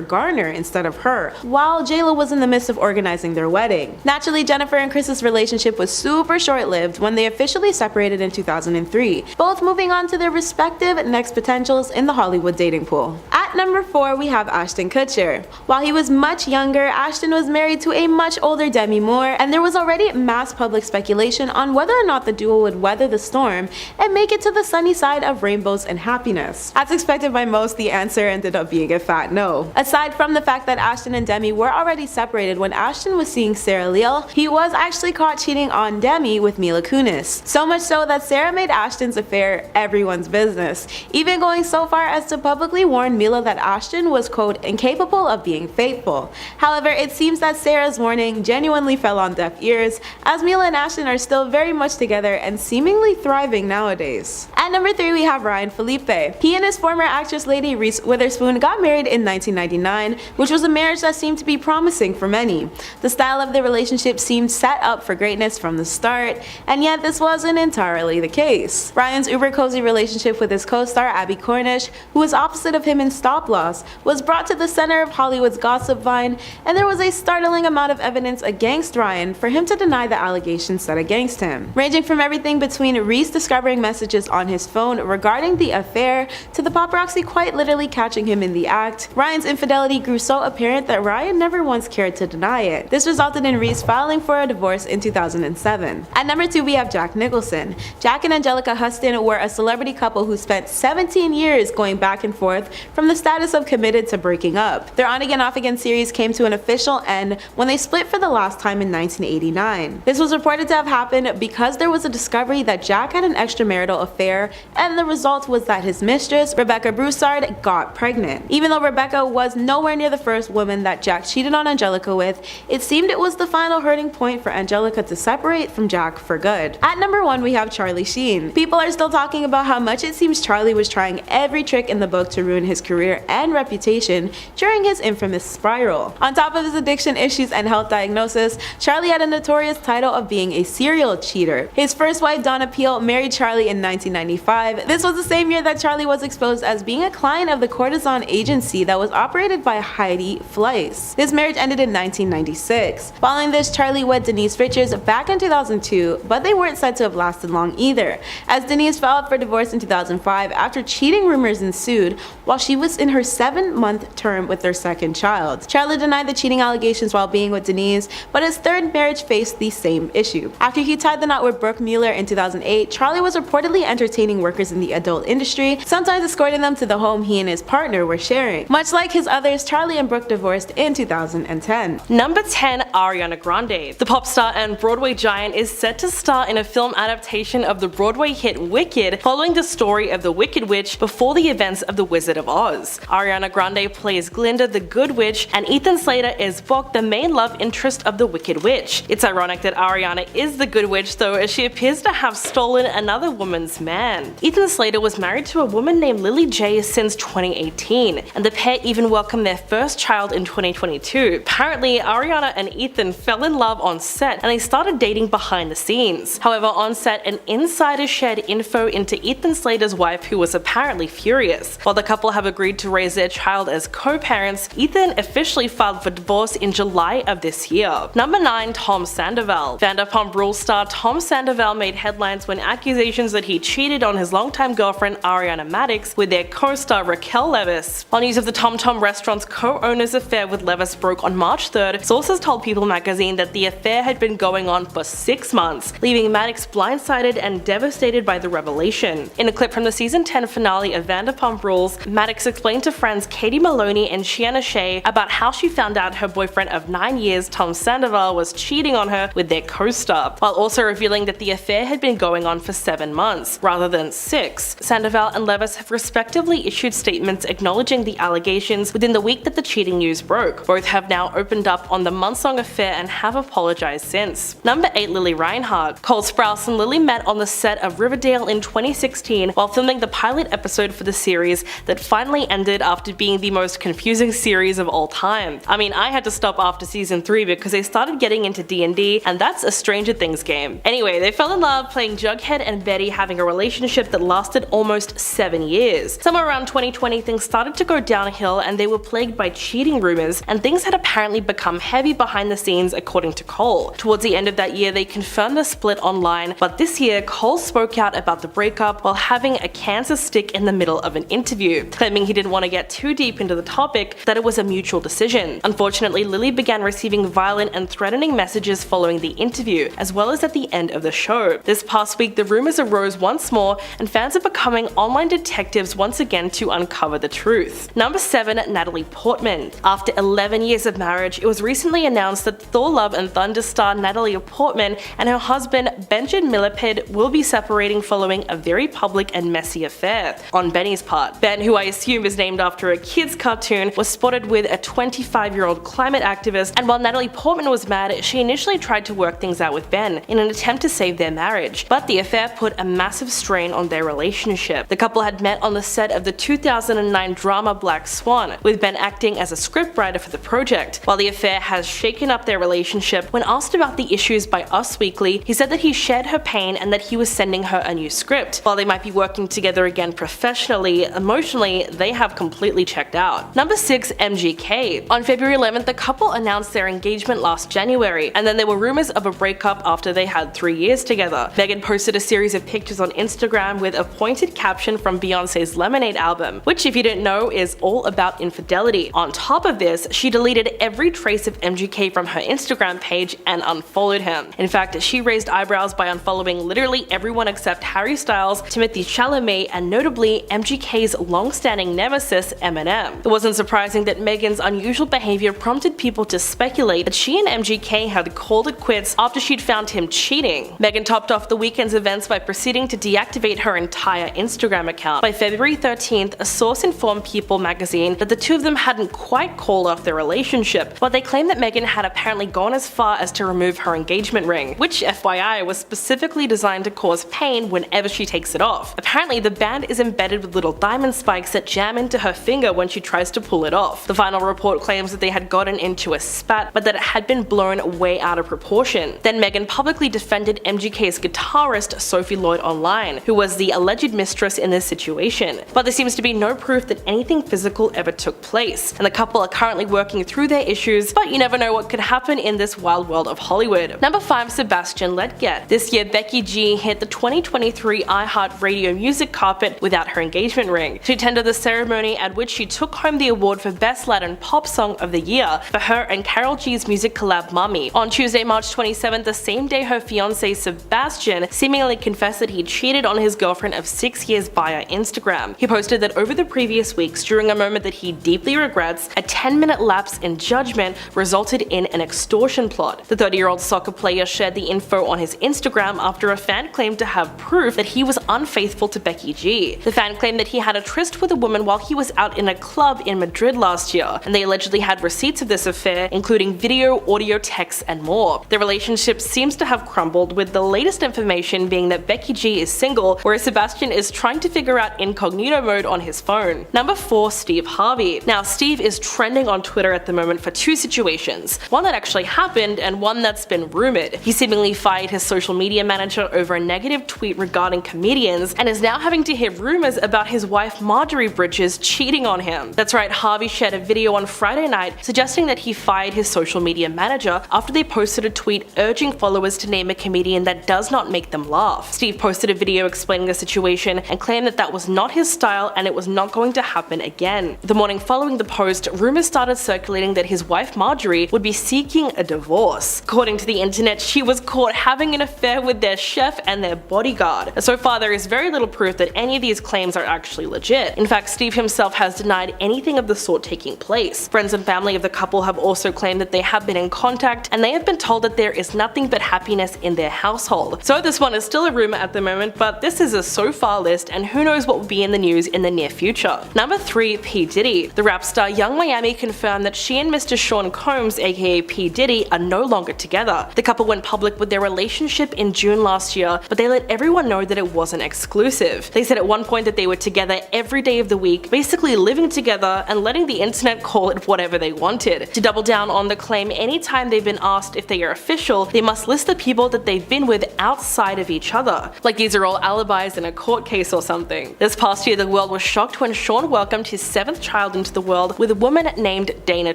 Garner instead of her, while JLo was in the midst of organizing their wedding. Naturally, Jennifer and Chris's relationship was super short-lived when they officially separated in 2003, both moving on to their respective next potentials in the Hollywood dating pool. At number 4 we have Ashton Kutcher. While he was much younger, Ashton was married to a much older Demi Moore, and there was already mass public speculation on whether or not the duo would weather the storm and make it to the sunny side of rainbows and happiness. As expected by most, the answer ended up being a fat no. Aside from the fact that Ashton and Demi were already separated when Ashton was seeing Sarah Leal, he was actually caught cheating on Demi with Mila Kunis. So much so that Sarah made Ashton's affair everyone's business, even going so far as to publicly warn Mila that Ashton was, quote, incapable of being faithful. However, it seems that Sarah's warning genuinely fell on deaf ears, as Mila and Ashton are still very much together and seemingly thriving nowadays. At number 3 we have Ryan Felipe. He and his former actress lady Reese Witherspoon got married in 1999, which was a marriage that seemed to be promising for many. The style of the relationship seemed set up for greatness from the start, and yet this wasn't entirely the case. Ryan's uber cozy relationship with his co-star Abby Cornish, who was opposite of him in Stop Loss, was brought to the center of Hollywood's gossip vine, and there was a startling amount of evidence against Ryan for him to deny the allegations set against him, ranging from everything between Reese discovering messages on his phone regarding the affair to the paparazzi quite literally catching him in the act. Ryan's infidelity grew so apparent that Ryan never once cared to deny it. This resulted in Reese filing for a divorce in 2007. At number 2 we have Jack Nicholson. Jack and Angelica Huston were a celebrity couple who spent 17 years going back and forth from the status of committed to breaking up. Their on-again off-again series came to an official end when they split for the last time in 1989. This was reported to have happened because there was a discovery that Jack had an extramarital affair affair, and the result was that his mistress, Rebecca Broussard, got pregnant. Even though Rebecca was nowhere near the first woman that Jack cheated on Angelica with, it seemed it was the final hurting point for Angelica to separate from Jack for good. At number 1, we have Charlie Sheen. People are still talking about how much it seems Charlie was trying every trick in the book to ruin his career and reputation during his infamous spiral. On top of his addiction issues and health diagnosis, Charlie had a notorious title of being a serial cheater. His first wife, Donna Peel, married Charlie in 1995. This was the same year that Charlie was exposed as being a client of the courtesan agency that was operated by Heidi Fleiss. This marriage ended in 1996. Following this, Charlie wed Denise Richards back in 2002, but they weren't said to have lasted long either, as Denise filed for divorce in 2005 after cheating rumors ensued while she was in her 7-month term with their second child. Charlie denied the cheating allegations while being with Denise, but his third marriage faced the same issue. After he tied the knot with Brooke Mueller in 2008, Charlie was reportedly entertaining workers in the adult industry, sometimes escorting them to the home he and his partner were sharing. Much like his others, Charlie and Brooke divorced in 2010. Number 10, Ariana Grande. The pop star and Broadway giant is set to star in a film adaptation of the Broadway hit Wicked, following the story of the Wicked Witch before the events of The Wizard of Oz. Ariana Grande plays Glinda the Good Witch, and Ethan Slater is Bok, the main love interest of the Wicked Witch. It's ironic that Ariana is the Good Witch though, as she appears to have stolen another woman's man. Ethan Slater was married to a woman named Lily J since 2018, and the pair even welcomed their first child in 2022. Apparently, Ariana and Ethan fell in love on set and they started dating behind the scenes. However, on set, an insider shared info into Ethan Slater's wife, who was apparently furious. While the couple have agreed to raise their child as co-parents, Ethan officially filed for divorce in July of this year. Number 9, Tom Sandoval. Vanderpump Rules star Tom Sandoval made headlines when accusations that he cheated on his longtime girlfriend Ariana Madix with their co-star Raquel Leviss. While news of the Tom Tom restaurant's co-owner's affair with Leviss broke on March 3rd, sources told People magazine that the affair had been going on for 6 months, leaving Madix blindsided and devastated by the revelation. In a clip from the season 10 finale of Vanderpump Rules, Madix explained to friends Katie Maloney and Shiana Shea about how she found out her boyfriend of 9 years, Tom Sandoval, was cheating on her with their co-star, while also revealing that the affair had been going on for 7 months, rather than 6. Sandoval and Leviss have respectively issued statements acknowledging the allegations within the week that the cheating news broke. Both have now opened up on the months-long affair and have apologized since. Number 8, Lily Reinhart. Cole Sprouse and Lily met on the set of Riverdale in 2016 while filming the pilot episode for the series that finally ended after being the most confusing series of all time. I mean, I had to stop after season 3 because they started getting into D&D, and that's a Stranger Things game. Anyway, they fell in love, playing Jughead and Betty, having a relationship that lasted almost 7 years. Somewhere around 2020, things started to go downhill and they were plagued by cheating rumors, and things had apparently become heavy behind the scenes according to Cole. Towards the end of that year, they confirmed the split online, but this year, Cole spoke out about the breakup while having a cancer stick in the middle of an interview, claiming he didn't want to get too deep into the topic, that it was a mutual decision. Unfortunately, Lily began receiving violent and threatening messages following the interview, as well as at the end of the show. This past week, the rumors arose once more, and fans are becoming online detectives once again to uncover the truth. Number 7, Natalie Portman. After 11 years of marriage, it was recently announced that Thor: Love and Thunder star Natalie Portman and her husband Benjamin Millipede will be separating following a very public and messy affair on Benny's part. Ben, who I assume is named after a kid's cartoon, was spotted with a 25-year-old climate activist, and while Natalie Portman was mad, she initially tried to work things out with Ben in an attempt to save their marriage, but the affair put a massive strain on their relationship. The couple had met on the set of the 2009 drama Black Swan, with Ben acting as a scriptwriter for the project. While the affair has shaken up their relationship, when asked about the issues by Us Weekly, he said that he shared her pain and that he was sending her a new script. While they might be working together again professionally, emotionally, they have completely checked out. Number 6, MGK. On February 11th, the couple announced their engagement last January, and then there were rumors of a breakup after they had 3 years together. Megan posted a series of pictures on Instagram with a pointed caption from Beyonce's Lemonade album, which, if you didn't know, is all about infidelity. On top of this, she deleted every trace of MGK from her Instagram page and unfollowed him. In fact, she raised eyebrows by unfollowing literally everyone except Harry Styles, Timothée Chalamet, and notably MGK's long-standing nemesis Eminem. It wasn't surprising that Megan's unusual behavior prompted people to speculate that she and MGK had called it quits after she'd found him cheating. Megan topped off the weekend's events by proceeding to deactivate deactivate her entire Instagram account. By February 13th, a source informed People magazine that the two of them hadn't quite called off their relationship, but they claimed that Megan had apparently gone as far as to remove her engagement ring, which FYI was specifically designed to cause pain whenever she takes it off. Apparently, the band is embedded with little diamond spikes that jam into her finger when she tries to pull it off. The final report claims that they had gotten into a spat, but that it had been blown way out of proportion. Then Megan publicly defended MGK's guitarist Sophie Lloyd online, who was the alleged mistress in this situation. But there seems to be no proof that anything physical ever took place, and the couple are currently working through their issues, but you never know what could happen in this wild world of Hollywood. Number 5. Sebastian Ledget. This year, Becky G hit the 2023 iHeartRadio music carpet without her engagement ring. She attended the ceremony at which she took home the award for Best Latin Pop Song of the Year for her and Karol G's music collab Mommy. On Tuesday, March 27th, the same day her fiancé Sebastian seemingly confessed that he cheated on his girlfriend of 6 years via Instagram. He posted that over the previous weeks, during a moment that he deeply regrets, a 10-minute lapse in judgment resulted in an extortion plot. The 30-year-old soccer player shared the info on his Instagram after a fan claimed to have proof that he was unfaithful to Becky G. The fan claimed that he had a tryst with a woman while he was out in a club in Madrid last year, and they allegedly had receipts of this affair, including video, audio, texts, and more. The relationship seems to have crumbled, with the latest information being that Becky G is single, whereas Sebastian is trying to figure out incognito mode on his phone. Number 4. Steve Harvey. Now, Steve is trending on Twitter at the moment for two situations, one that actually happened and one that's been rumored. He seemingly fired his social media manager over a negative tweet regarding comedians and is now having to hear rumors about his wife Marjorie Bridges cheating on him. That's right, Harvey shared a video on Friday night suggesting that he fired his social media manager after they posted a tweet urging followers to name a comedian that does not make them laugh. Steve posted a video explaining the situation and claimed that that was not his style and it was not going to happen again. The morning following the post, rumors started circulating that his wife Marjorie would be seeking a divorce. According to the internet, she was caught having an affair with their chef and their bodyguard. So far, there is very little proof that any of these claims are actually legit. In fact, Steve himself has denied anything of the sort taking place. Friends and family of the couple have also claimed that they have been in contact and they have been told that there is nothing but happiness in their household. So this one is still a rumor at the moment, but this is a so far list and who knows what will be in the news in the near future. Number 3. P. Diddy. The rap star Young Miami confirmed that she and Mr. Sean Combs, aka P. Diddy, are no longer together. The couple went public with their relationship in June last year, but they let everyone know that it wasn't exclusive. They said at one point that they were together every day of the week, basically living together and letting the internet call it whatever they wanted. To double down on the claim, anytime they've been asked if they are official, they must list the people that they've been with outside of each other. Like these are all alibis in a court case or something. This past year, the world was shocked when Sean welcomed his 7th child into the world with a woman named Dana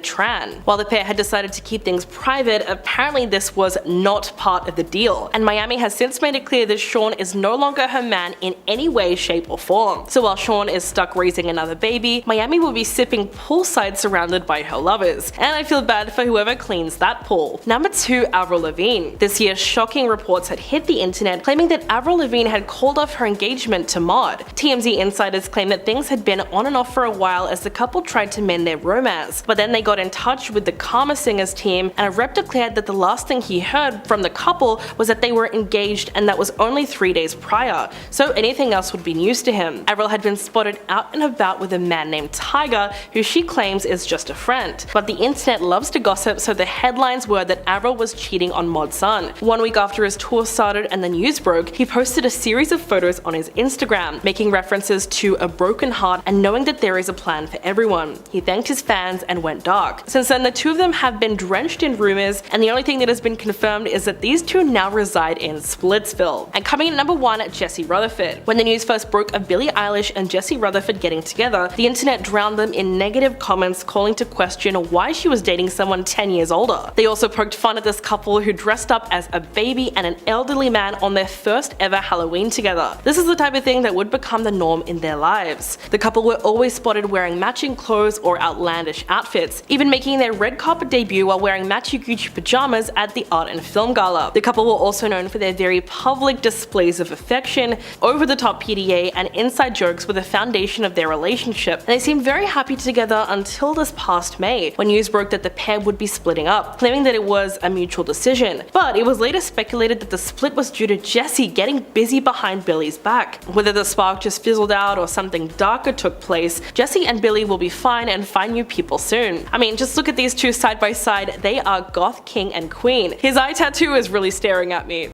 Tran. While the pair had decided to keep things private, apparently this was not part of the deal, and Miami has since made it clear that Sean is no longer her man in any way, shape, or form. So while Sean is stuck raising another baby, Miami will be sipping poolside surrounded by her lovers, and I feel bad for whoever cleans that pool. Number 2. Avril Lavigne. This year, shocking reports had hit the internet claiming that Avril Lavigne had called off her engagement to Mod. TMZ insiders claim that things had been on and off for a while as the couple tried to mend their romance, but then they got in touch with the Karma Singers team, and a rep declared that the last thing he heard from the couple was that they were engaged, and that was only 3 days prior, so anything else would be news to him. Avril had been spotted out and about with a man named Tiger, who she claims is just a friend. But the internet loves to gossip, so the headlines were that Avril was cheating on Mod's son. 1 week after his tour started and the news broke, he posted a series of photos on his Instagram, making references to a broken heart and knowing that there is a plan for everyone. He thanked his fans and went dark. Since then, the two of them have been drenched in rumors, and the only thing that has been confirmed is that these two now reside in Splitsville. And coming in at number 1, Jesse Rutherford. When the news first broke of Billie Eilish and Jesse Rutherford getting together, the internet drowned them in negative comments calling to question why she was dating someone 10 years older. They also poked fun at this couple who dressed up as a baby and an elderly man on their first ever Halloween together. This is the type of thing that would become the norm in their lives. The couple were always spotted wearing matching clothes or outlandish outfits, even making their red carpet debut while wearing matchy Gucci pajamas at the Art and Film Gala. The couple were also known for their very public displays of affection, over-the-top PDA, and inside jokes were the foundation of their relationship, and they seemed very happy together until this past May, when news broke that the pair would be splitting up, claiming that it was a mutual decision. But it was later speculated that the split was due to Jesse getting busy behind behind Billy's back. Whether the spark just fizzled out or something darker took place, Jesse and Billy will be fine and find new people soon. I mean, just look at these two side by side, they are goth king and queen. His eye tattoo is really staring at me.